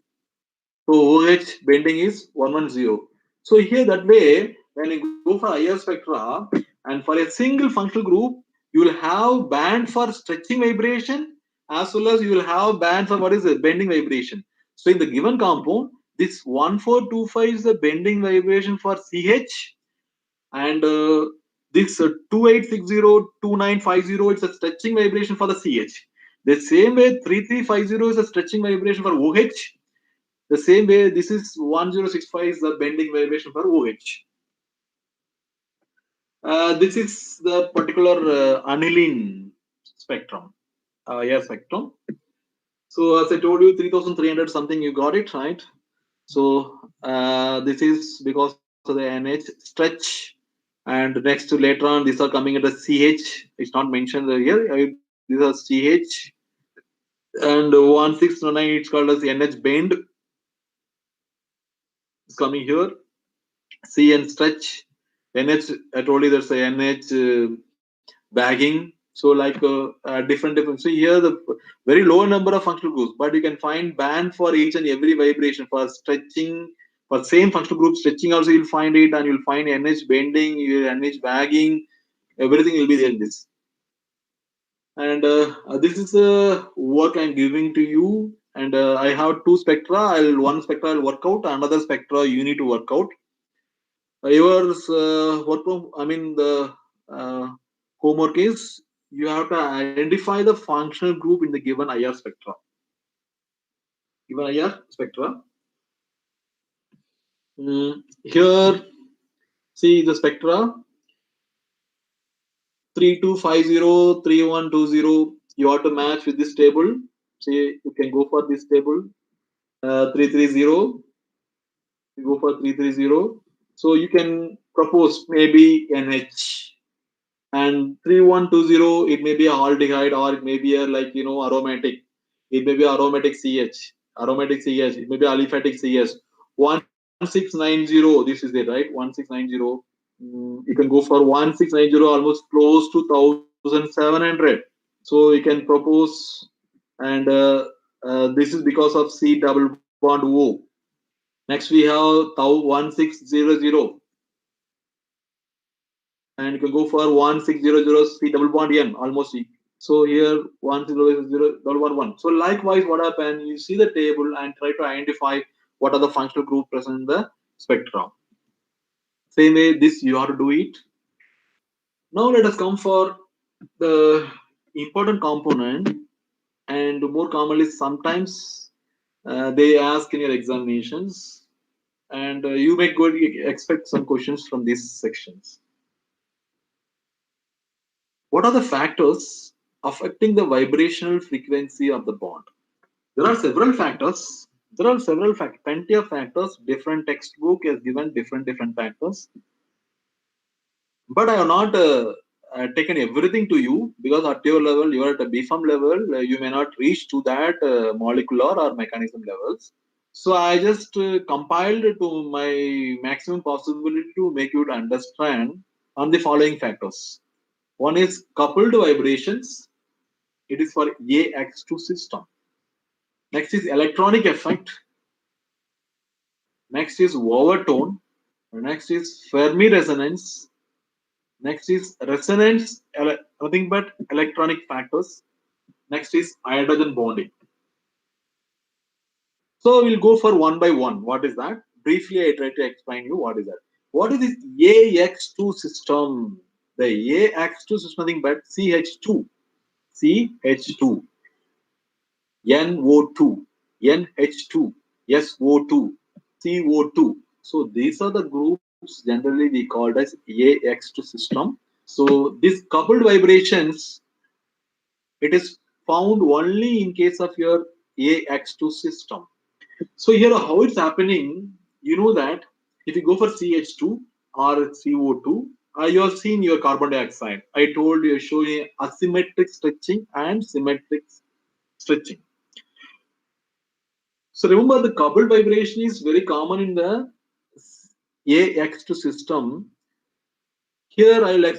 OH bending is 110. So here that way, when you go for IR spectra, and for a single functional group, you will have band for stretching vibration, as well as you will have band for what is the bending vibration. So in the given compound, this 1425 is the bending vibration for CH, and this 2860, 2950, it's a stretching vibration for the CH. The same way 3350 is a stretching vibration for OH. The same way this is 1065 is the bending vibration for OH. This is the particular aniline spectrum, yeah, spectrum. So as I told you, 3300 something, you got it right. So this is because of the NH stretch, and next to later on these are coming at the CH. It's not mentioned here. These are CH, and 1609 it's called as NH bend. It's coming here. C and stretch. NH, I told you there's a NH bagging. So like different. So here the very low number of functional groups, but you can find band for each and every vibration for stretching. For same functional group stretching also you'll find it, and you'll find NH bending, NH bagging, everything will be there in this. And this is a work I'm giving to you. And I have two spectra. One spectra I'll work out, another spectra you need to work out. Yours work from, I mean the homework is you have to identify the functional group in the given IR spectra. Given IR spectra. Here, see the spectra 3250, 3120. You have to match with this table. See, you can go for this table. 330. You go for 330. So you can propose maybe NH. And 3120, it may be a aldehyde, or it may be a, like, aromatic. It may be aromatic CH, it may be aliphatic CH. 1690, this is it, right? 1690. You can go for 1690, almost close to 1700. So you can propose, and this is because of C double bond O. Next we have tau 1600, and you can go for 1600 C double bond N, almost. So here 1000 So likewise, what happens? You see the table and try to identify what are the functional group present in the spectrum. Same way, this you have to do it. Now let us come for the important component, and more commonly sometimes they ask in your examinations, and you may go expect some questions from these sections. What are the factors affecting the vibrational frequency of the bond? There are several factors. Plenty of factors. Different textbook has given different factors. But I have not taken everything to you, because at your level, you are at a BFAM level, you may not reach to that molecular or mechanism levels. So I just compiled to my maximum possibility to make you to understand on the following factors. One is coupled vibrations. It is for AX2 system. Next is electronic effect. Next is overtone. Next is Fermi resonance. Next is resonance, nothing but electronic factors. Next is hydrogen bonding. So we'll go for one by one. What is that? Briefly, I try to explain you what is that. What is this AX2 system? The AX2 system, nothing but CH2, CH2, NO2, NH2, SO2, CO2. So these are the groups generally we called as AX2 system. So these coupled vibrations, it is found only in case of your AX2 system. So here how it's happening, you know that if you go for CH2 or CO2, you have seen your carbon dioxide. I told you, showing asymmetric stretching and symmetric stretching. So remember, the coupled vibration is very common in the AX2 system. Here I will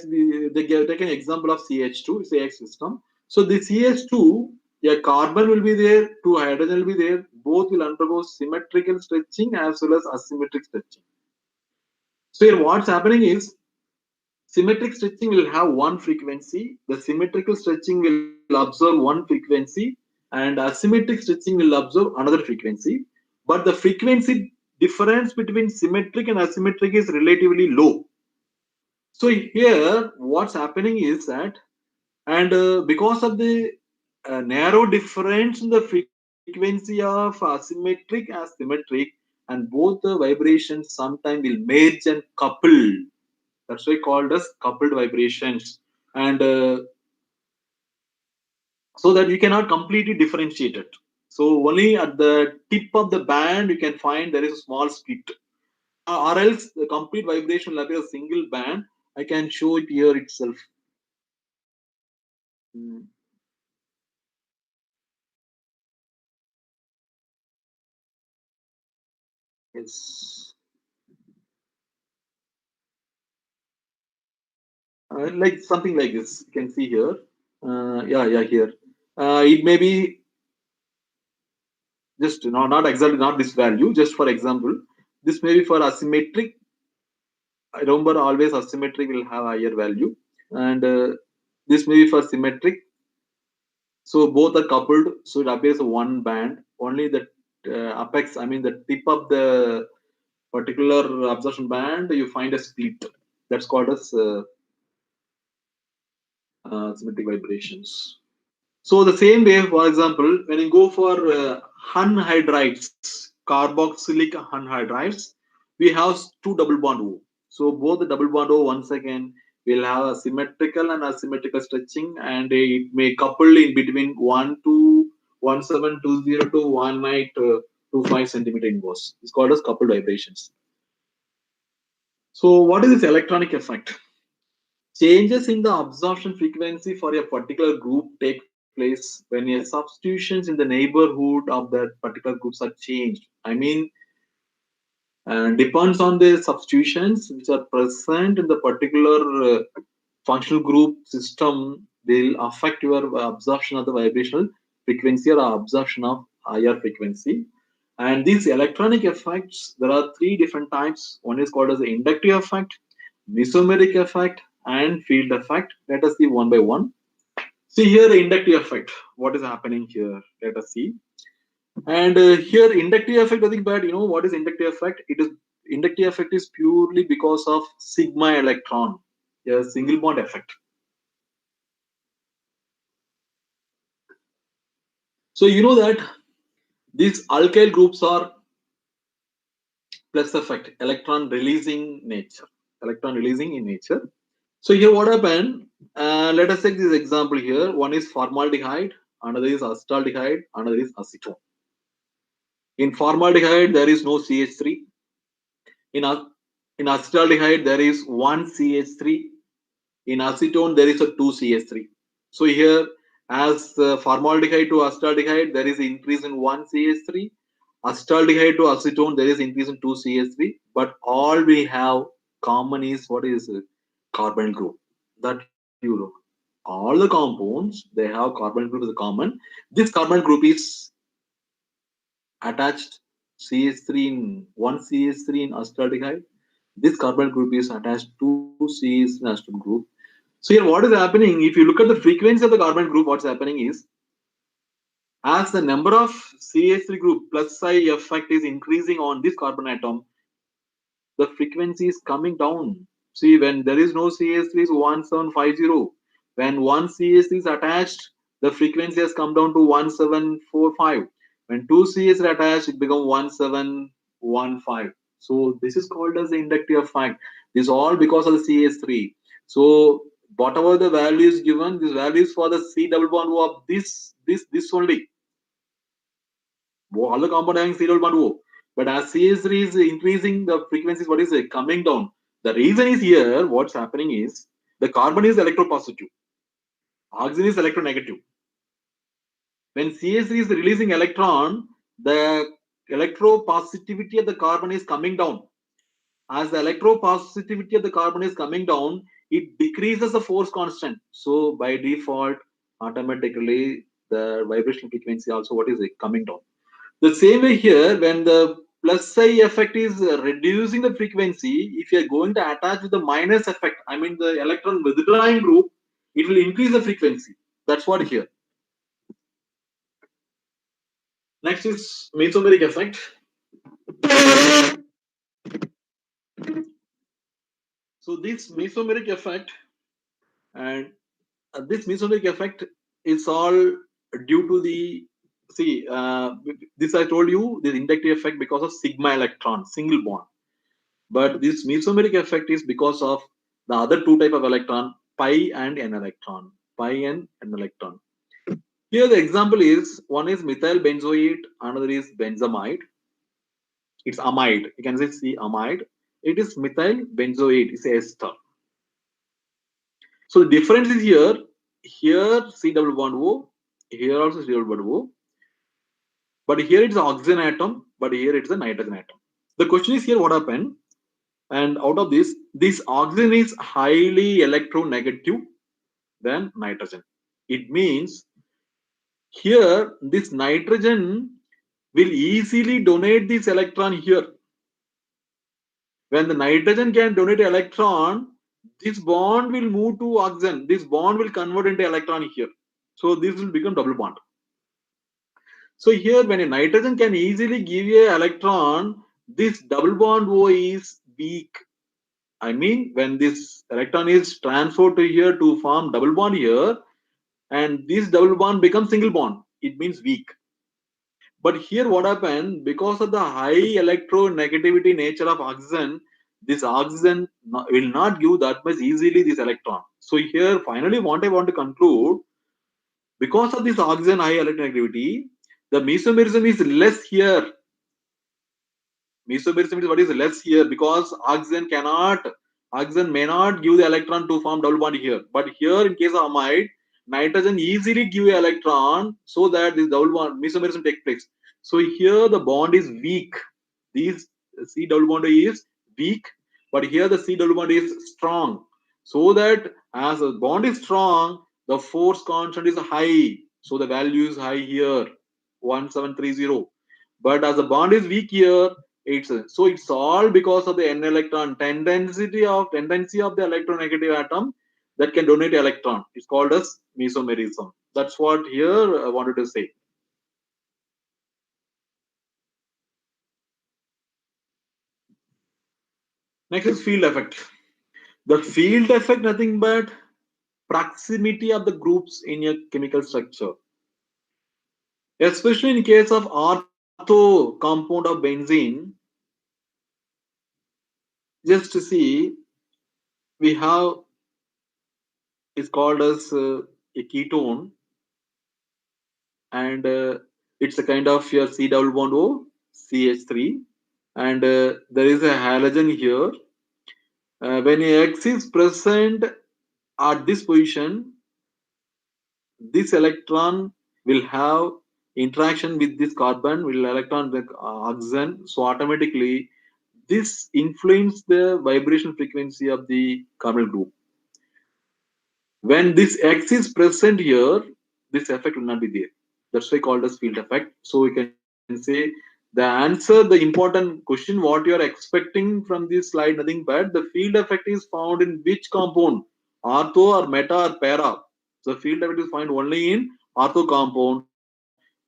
take an example of CH2, it's AX system. So the CH2, a carbon will be there, two hydrogen will be there. Both will undergo symmetrical stretching as well as asymmetric stretching. So here what's happening is, symmetric stretching will have one frequency, the symmetrical stretching will observe one frequency, and asymmetric stretching will observe another frequency. But the frequency difference between symmetric and asymmetric is relatively low. So here what's happening is that, and because of the narrow difference in the frequency of asymmetric and symmetric, and both the vibrations sometimes will merge and couple. That's why called as coupled vibrations. And so that you cannot completely differentiate it. So only at the tip of the band you can find there is a small split, or else the complete vibration will appear a single band. I can show it here itself. Mm, yes, like something like this. You can see here. Yeah, here. It may be just not exactly not this value. Just for example, this may be for asymmetric. I remember always asymmetric will have higher value, and this may be for symmetric. So both are coupled, so it appears one band. Only the apex, I mean the tip of the particular absorption band, you find a split. That's called as symmetric vibrations. So the same way, for example, when you go for anhydrides, carboxylic anhydrides, we have two double bond O. So both the double bond O once again will have a symmetrical and asymmetrical stretching, and it may couple in between 1720 to 1925 centimeter inverse. It's called as coupled vibrations. So what is this electronic effect? Changes in the absorption frequency for a particular group take place when your substitutions in the neighborhood of that particular groups are changed. I mean, depends on the substitutions which are present in the particular functional group system. They'll affect your absorption of the vibrational frequency or absorption of higher frequency. And these electronic effects, there are three different types. One is called as the inductive effect, mesomeric effect, and field effect. Let us see one by one. See here the inductive effect. What is happening here? Let us see. And here inductive effect, nothing bad. You know what is inductive effect? It is inductive effect is purely because of sigma electron, a single bond effect. So you know that these alkyl groups are plus effect, electron releasing nature, electron releasing in nature. So here what happened? Let us take this example here. One is formaldehyde, another is acetaldehyde, another is acetone. In formaldehyde, there is no CH3. In, in acetaldehyde, there is one CH3. In acetone, there is a two CH3. So here, as formaldehyde to acetaldehyde, there is increase in one CH3. Acetaldehyde to acetone, there is increase in two CH3. But all we have common is what is it? Carbon group. That you know. All the compounds, they have carbon group as a common. This carbon group is attached CH3 in one CH3 in acetaldehyde. This carbon group is attached to CH in acetone group. So here what is happening, if you look at the frequency of the carbon group, what's happening is as the number of CH3 group plus psi effect is increasing on this carbon atom, the frequency is coming down. See, when there is no CH3 is 1750. When one CH3 is attached, the frequency has come down to 1745. When two CH3 are attached, it becomes 1715. So this is called as the inductive effect. This is all because of the CH3. So whatever the value is given, this value is for the C double bond O of this only. All the compound having C double bond O. But as CH3 is increasing, the frequency is what is it? Coming down. The reason is here, what's happening is the carbon is electropositive, oxygen is electronegative. When CH3 is releasing electron, the electropositivity of the carbon is coming down. As the electropositivity of the carbon is coming down, it decreases the force constant. So by default, automatically the vibrational frequency also what is it? Coming down. The same way here, when the plus psi effect is reducing the frequency, if you are going to attach with the minus effect, I mean the electron withdrawing group, it will increase the frequency. That's what here. Next is mesomeric effect. So this mesomeric effect and this mesomeric effect is all due to the this I told you the inductive effect because of sigma electron single bond. But this mesomeric effect is because of the other two type of electron, pi and n electron. Pi and n electron. Here the example is one is methyl benzoate, another is benzamide. It's amide. You can say C amide. It is methyl benzoate. It's ester. So the difference is here. Here C double bond O. Here also C double bond O. But here it's oxygen atom. But here it's a nitrogen atom. The question is here what happened? And out of this oxygen is highly electronegative than nitrogen. It means here this nitrogen will easily donate this electron here. When the nitrogen can donate electron, this bond will move to oxygen. This bond will convert into electron here. So this will become double bond. So here when a nitrogen can easily give you an electron, this double bond O is weak. I mean, when this electron is transferred to here to form double bond here, and this double bond becomes single bond, it means weak. But here what happened, because of the high electronegativity nature of oxygen, this oxygen will not give that much easily this electron. So here finally what I want to conclude, because of this oxygen high electronegativity, the mesomerism is less here. Mesomerism is what is less here because oxygen may not give the electron to form double bond here. But here in case of amide, nitrogen easily give an electron so that this double bond mesomerism take place. So here the bond is weak. These C double bond is weak, but here the C double bond is strong. So that as the bond is strong, the force constant is high. So the value is high here, 1730. But as the bond is weak here, it's all because of the n electron tendency of the electronegative atom that can donate electron. It's called as mesomerism. That's what here I wanted to say. Next is field effect. The field effect nothing but proximity of the groups in a chemical structure. Especially in case of ortho compound of benzene, just to see, we have is called as a ketone, and it's a kind of your C double bond O CH3, and there is a halogen here. When X is present at this position, this electron will have interaction with this carbon, will electron with oxygen. So automatically, this influence the vibration frequency of the carbonyl group. When this X is present here, this effect will not be there. That's why called as field effect. So we can say the answer, the important question, what you are expecting from this slide, nothing but the field effect is found in which compound, ortho or meta or para. So field effect is found only in ortho compound.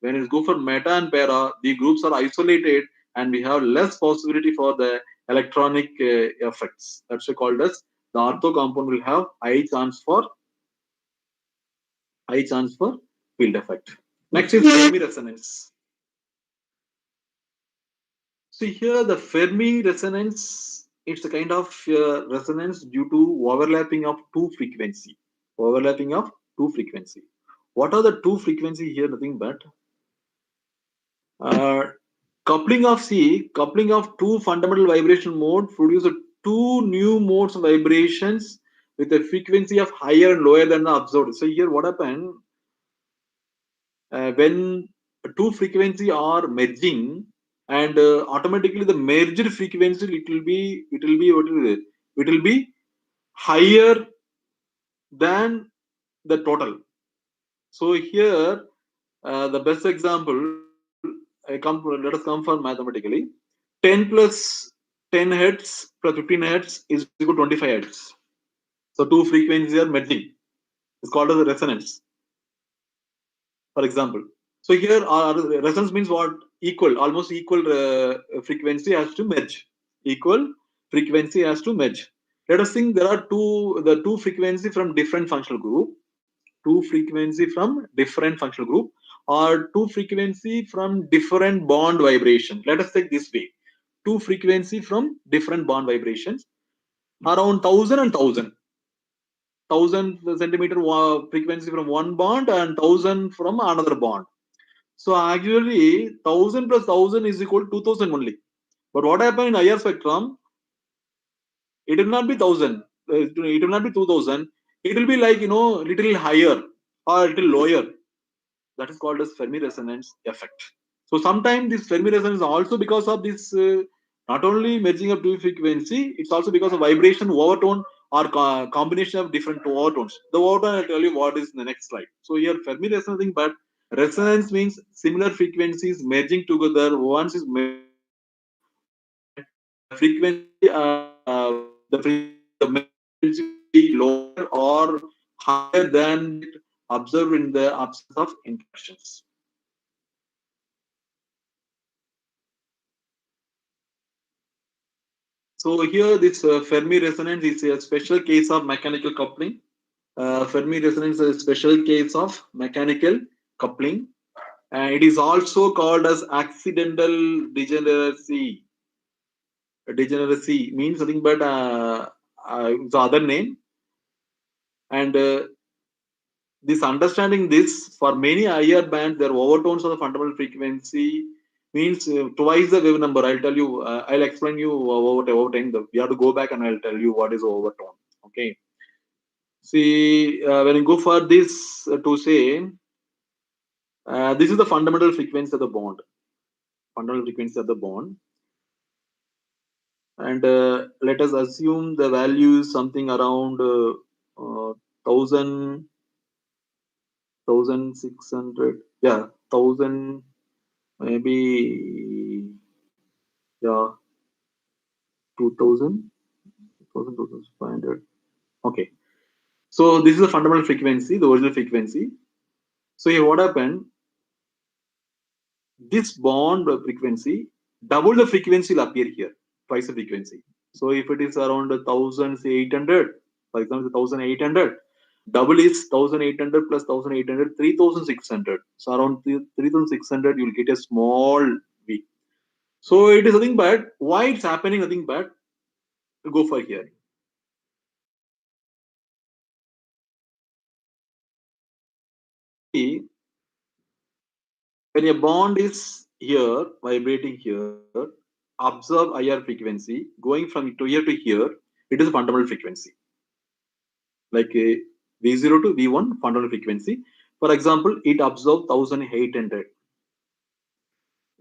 When it go for meta and para, the groups are isolated and we have less possibility for the electronic effects. That's why called as the ortho compound will have high chance for field effect. Next is Fermi resonance. See here the Fermi resonance, it's a kind of resonance due to overlapping of two frequency. Overlapping of two frequency. What are the two frequency here? Nothing but uh, coupling of two fundamental vibration mode produce two new modes of vibrations with a frequency of higher and lower than the observed. So here what happened, when two frequency are merging, and automatically the merged frequency, it will be higher than the total. So here the best example, let us come for mathematically. 10 plus 10 hertz plus 15 hertz is equal to 25 hertz. So two frequencies are merging. It's called as a resonance, for example. So here resonance means what? Equal, almost equal frequency has to merge. Equal frequency has to merge. Let us think there are two frequency from different functional group, two frequency from different functional group, or two frequency from different bond vibration. Let us take this way: two frequency from different bond vibrations, around 1000 centimeter frequency from one bond and 1000 from another bond. So actually, 1000 plus 1000 is equal to 2000 only. But what happened in IR spectrum? It will not be 1000. It will not be 2000. It will be like little higher or little lower. That is called as Fermi resonance effect. So sometimes this Fermi resonance is also because of this not only merging of two frequency, it's also because of vibration overtone or combination of different overtones. The overtone I'll tell you what is in the next slide. So here Fermi resonance, but resonance means similar frequencies merging together. Once is merged together, and the frequency the frequency will be lower or higher than observed in the absence of interactions. So here this Fermi resonance is a special case of mechanical coupling. Fermi resonance is a special case of mechanical coupling. And it is also called as accidental degeneracy. Degeneracy means nothing but the other name. And this understanding this, for many higher bands, their overtones of the fundamental frequency means twice the wave number. I'll tell you. I'll explain you over time. We have to go back and I'll tell you what is overtone. Okay. See, when you go for this to say, this is the fundamental frequency of the bond. Fundamental frequency of the bond. And let us assume the value is something around 1000, 1600. Yeah, 1000, maybe, yeah, 2000, 2500. Okay. So this is the fundamental frequency, the original frequency. So here what happened? This bond frequency, double the frequency will appear here, twice the frequency. So if it is around 1800, for example, 1800, double is 1800 plus 1800, 3600. So around 3600, you will get a small V. So it is nothing bad. Why it's happening? Nothing bad. Go for here. See, when a bond is here, vibrating here, observe IR frequency going from to here to here, it is a fundamental frequency. Like a V0 to V1 fundamental frequency. For example, it absorbs 1800.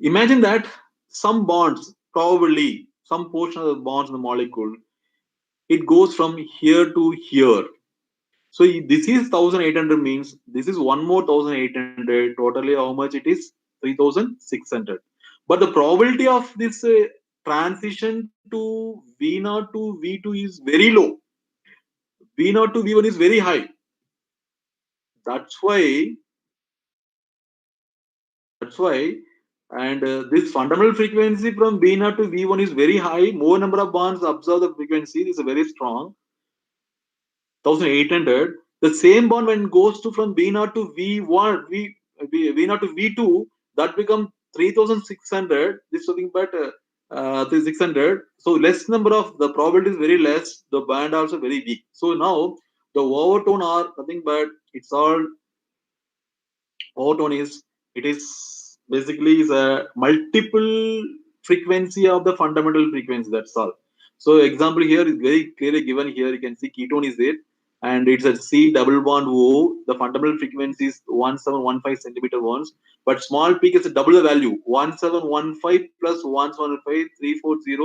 Imagine that some bonds, probably some portion of the bonds in the molecule, it goes from here to here. So this is 1800 means this is one more 1800. Totally, how much it is? 3600. But the probability of this transition to V0 to V2 is very low. V0 to V1 is very high. That's why That's why, and this fundamental frequency from V0 to V1 is very high. More number of bonds observe the frequency is very strong, 1800. The same bond when it goes to from V0 to V1, V0 to V2, that become 3600. This is something but 600. So less number of the probability is very less. The band also very weak. So now the overtone are nothing but it's all overtone is it is basically is a multiple frequency of the fundamental frequency. That's all. So example here is very clearly given here. You can see ketone is there, and it's a C double bond O. The fundamental frequency is 1715 centimeter once, but small peak is a double the value 1715 plus 1715 340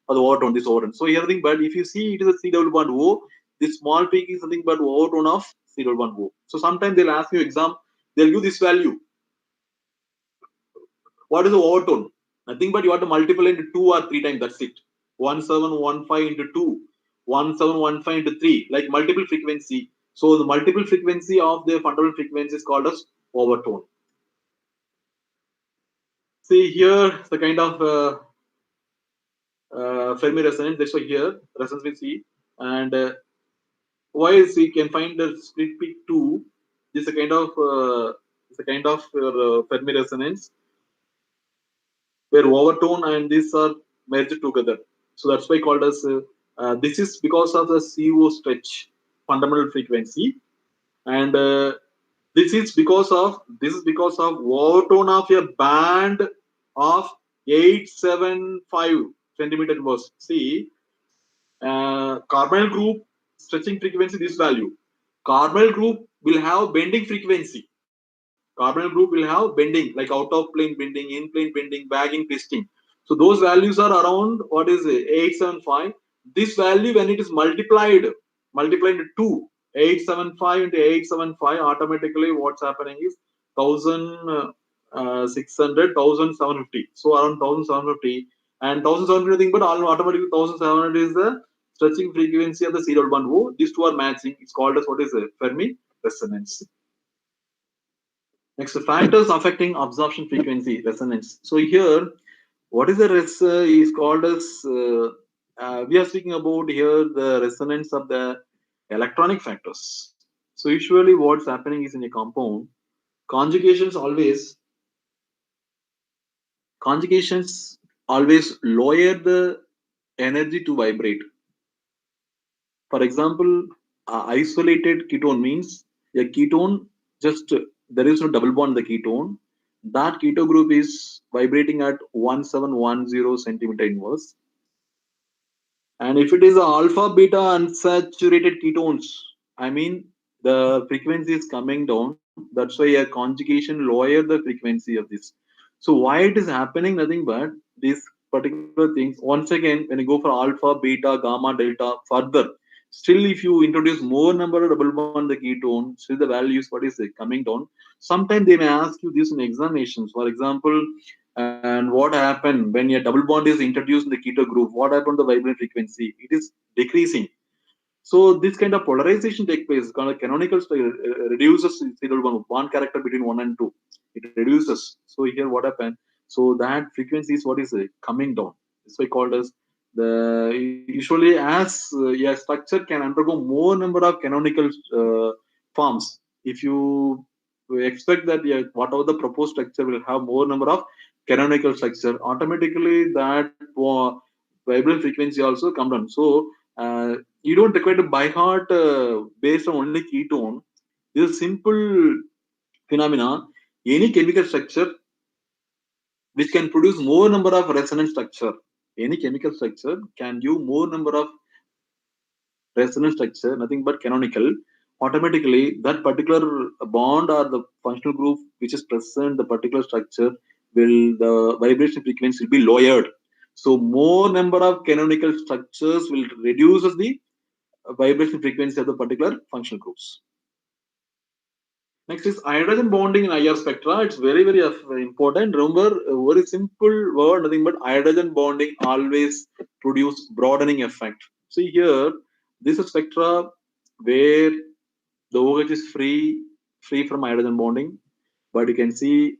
for the overtone. This overtone. So here thing, but if you see it is a C double bond O, this small peak is nothing but overtone of C double bond O. So sometimes they'll ask you exam, they'll give this value. What is the overtone? Nothing but you have to multiply into 2 or 3 times. That's it. 1715 into 2, 1715 into 3, like multiple frequency. So the multiple frequency of the fundamental frequency is called as overtone. See here the kind of Fermi resonance. That's why here resonance we see, and why is we can find the split peak 2. This is a kind of Fermi resonance where overtone and this are merged together. So that's why called as this is because of the CO stretch fundamental frequency, and this is because of overtone of a band of 875 centimeter inverse. See, carbonyl group stretching frequency this value. Carbonyl group will have bending frequency. Carbonyl group will have bending, like out of plane bending, in plane bending, bagging, twisting. So those values are around what is it, 875. This value when it is multiplied into 2, 875 into 875, automatically what's happening is 1600, 1750. So around 1750 and 1750 thing, but automatically 1700 is the stretching frequency of the serial bond O. These two are matching. It's called as what is it? Fermi resonance. Next, factors affecting absorption frequency resonance. So here, what is the is called as we are speaking about here the resonance of the electronic factors. So usually, what's happening is in a compound, conjugations always conjugations always lower the energy to vibrate. For example, isolated ketone means a ketone just there is no double bond in the ketone. That keto group is vibrating at 1710 centimeter inverse. And if it is a alpha beta unsaturated ketones, I mean, the frequency is coming down. That's why a conjugation lower the frequency of this. So why it is happening? Nothing but these particular things. Once again, when you go for alpha, beta, gamma, delta, further, still if you introduce more number of double bond the ketone, still the values what is it coming down. Sometimes they may ask you this in examinations. For example, and what happened when a double bond is introduced in the keto group? What happened to the vibrant frequency? It is decreasing. So this kind of polarization takes place. Kind of canonical style reduces serial one character between one and two. It reduces. So here what happened? So that frequency is what is coming down. This way called as the usually as a structure can undergo more number of canonical forms. If you expect that whatever the proposed structure will have more number of canonical structure, automatically that vibrant frequency also come down. So you don't require to by heart based on only ketone. This is simple phenomena. Any chemical structure which can produce more number of resonance structure. Any chemical structure can give more number of resonance structure, nothing but canonical. Automatically, that particular bond or the functional group which is present, the particular structure will the vibration frequency will be lowered. So more number of canonical structures will reduces the vibration frequency of the particular functional groups. Next is hydrogen bonding in IR spectra. It's very, very important. Remember, a very simple word, nothing but hydrogen bonding always produce broadening effect. See here, this is spectra where the OH is free from hydrogen bonding, but you can see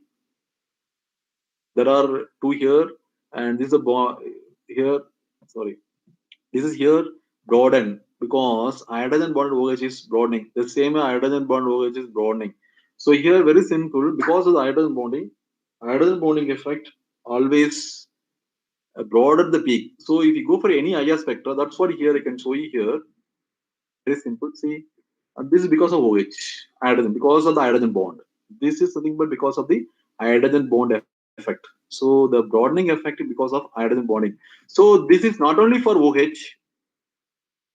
there are two here, and this is a bond here. Sorry, this is here broadened because hydrogen bond OH is broadening. The same hydrogen bond OH is broadening. So here very simple because of the hydrogen bonding effect always broaden the peak. So if you go for any IR spectra, that's what here I can show you here. Very simple. See, this is because of OH hydrogen because of the hydrogen bond. This is nothing but because of the hydrogen bond effect. So the broadening effect is because of hydrogen bonding. So this is not only for OH,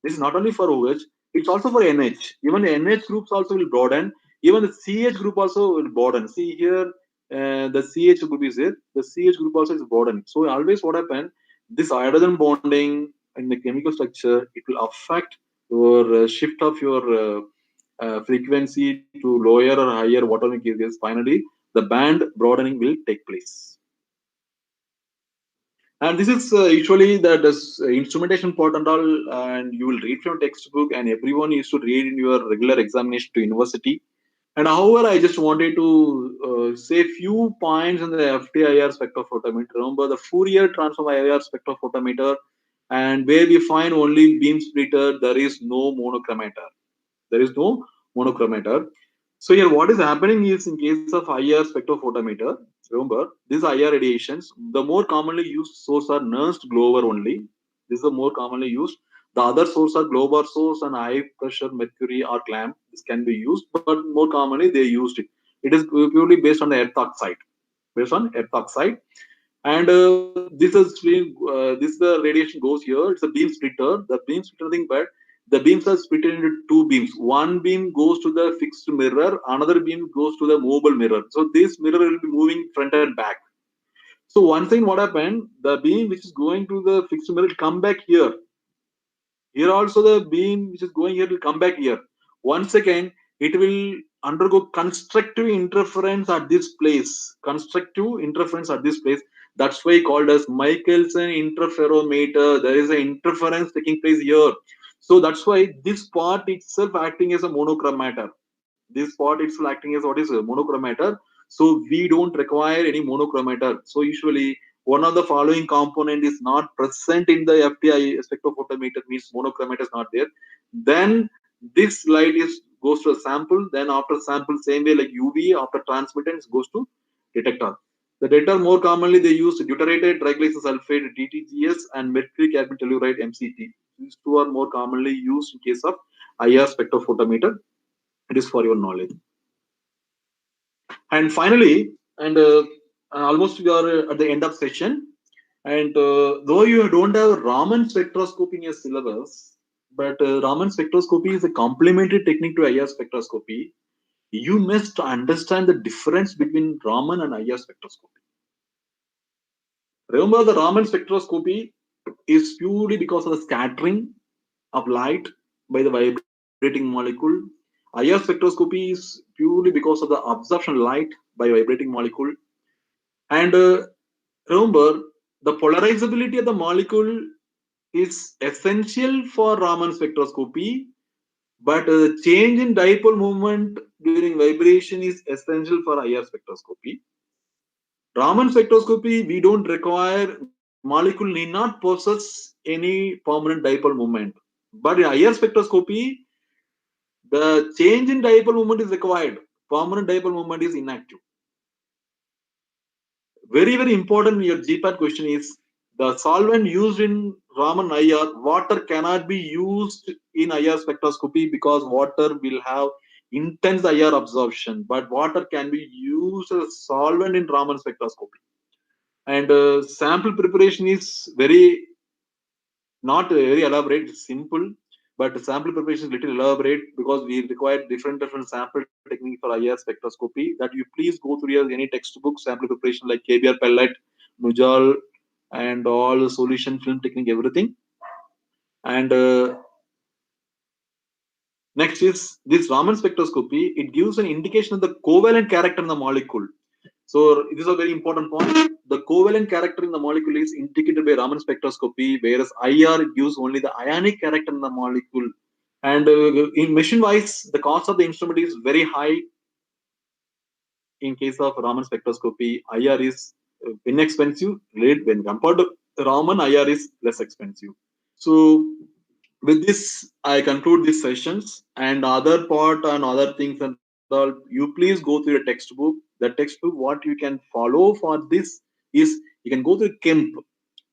this is not only for OH, it's also for NH. Even the NH groups also will broaden. Even the CH group also will broaden. See here, the CH group is there. The CH group also is broaden. So always what happen? This hydrogen bonding in the chemical structure, it will affect your shift of your frequency to lower or higher, whatever it is. Finally, the band broadening will take place. And this is usually the this instrumentation part and all, and you will read from textbook, and everyone used to read in your regular examination to university. And however, I just wanted to say few points on the FTIR spectrophotometer. Remember the Fourier transform IR spectrophotometer, and where we find only beam splitter, there is no monochromator. There is no monochromator. So here, what is happening is in case of IR spectrophotometer, remember these IR radiations, the more commonly used source are Nernst Glover only. This is the more commonly used. The other source are Glover source and high pressure mercury or clamp. This can be used, but more commonly they used it. It is purely based on the earth oxide. Based on earth oxide. And this the radiation goes here. It's a beam splitter. The beam splitter thing, but the beams are split into two beams. One beam goes to the fixed mirror, another beam goes to the mobile mirror. So this mirror will be moving front and back. So one thing what happened, the beam which is going to the fixed mirror will come back here. Here also the beam which is going here will come back here. Once again, it will undergo constructive interference at this place. Constructive interference at this place. That's why called as Michelson interferometer. There is an interference taking place here. So that's why this part itself acting as a monochromator. This part itself acting as what is a monochromator. So we don't require any monochromator. So usually one of the following component is not present in the FTI spectrophotometer, means monochromator is not there. Then this light is goes to a sample. Then after sample, same way like UV, after transmittance goes to detector. The detector more commonly they use deuterated triglyceride sulfate DTGS and mercury cadmium telluride MCT. These two are more commonly used in case of IR spectrophotometer. It is for your knowledge. And finally, and almost we are at the end of session. And though you don't have Raman spectroscopy in your syllabus, But Raman spectroscopy is a complementary technique to IR spectroscopy. You must understand the difference between Raman and IR spectroscopy. Remember, the Raman spectroscopy is purely because of the scattering of light by the vibrating molecule. IR spectroscopy is purely because of the absorption light by vibrating molecule. And remember, the polarizability of the molecule is essential for Raman spectroscopy, but change in dipole moment during vibration is essential for IR spectroscopy. Raman spectroscopy, we don't require molecule need not possess any permanent dipole moment. But in IR spectroscopy, the change in dipole moment is required. Permanent dipole moment is inactive. Very, very important your GPAT question is the solvent used in Raman IR, water cannot be used in IR spectroscopy because water will have intense IR absorption, but water can be used as solvent in Raman spectroscopy. And sample preparation is very not very elaborate, it's simple, but sample preparation is little elaborate because we require different sample technique for IR spectroscopy. That you please go through your any textbook sample preparation like KBR pellet, Nujal, and all the solution film technique, everything. And next is this Raman spectroscopy. It gives an indication of the covalent character in the molecule. So this is a very important point. The covalent character in the molecule is indicated by Raman spectroscopy, whereas IR gives only the ionic character in the molecule. And in machine-wise, the cost of the instrument is very high. In case of Raman spectroscopy, IR is inexpensive. When compared to Raman, IR is less expensive. So with this, I conclude these sessions and other part and other things and all. You please go through your textbook. The textbook, what you can follow for this is you can go through Kemp.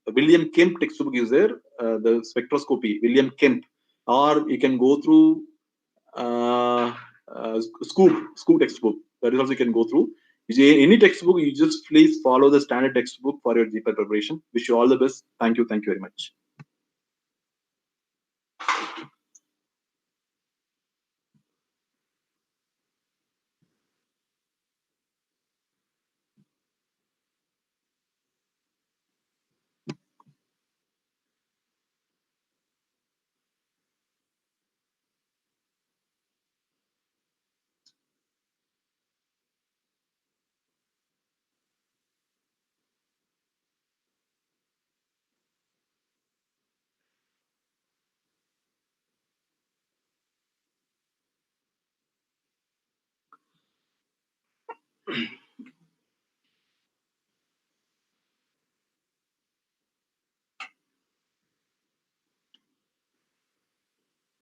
William Kemp textbook is there, the spectroscopy, William Kemp, or you can go through uh, Scoop textbook. That is also you can go through. Any textbook, you just please follow the standard textbook for your GPAT preparation. Wish you all the best. Thank you very much.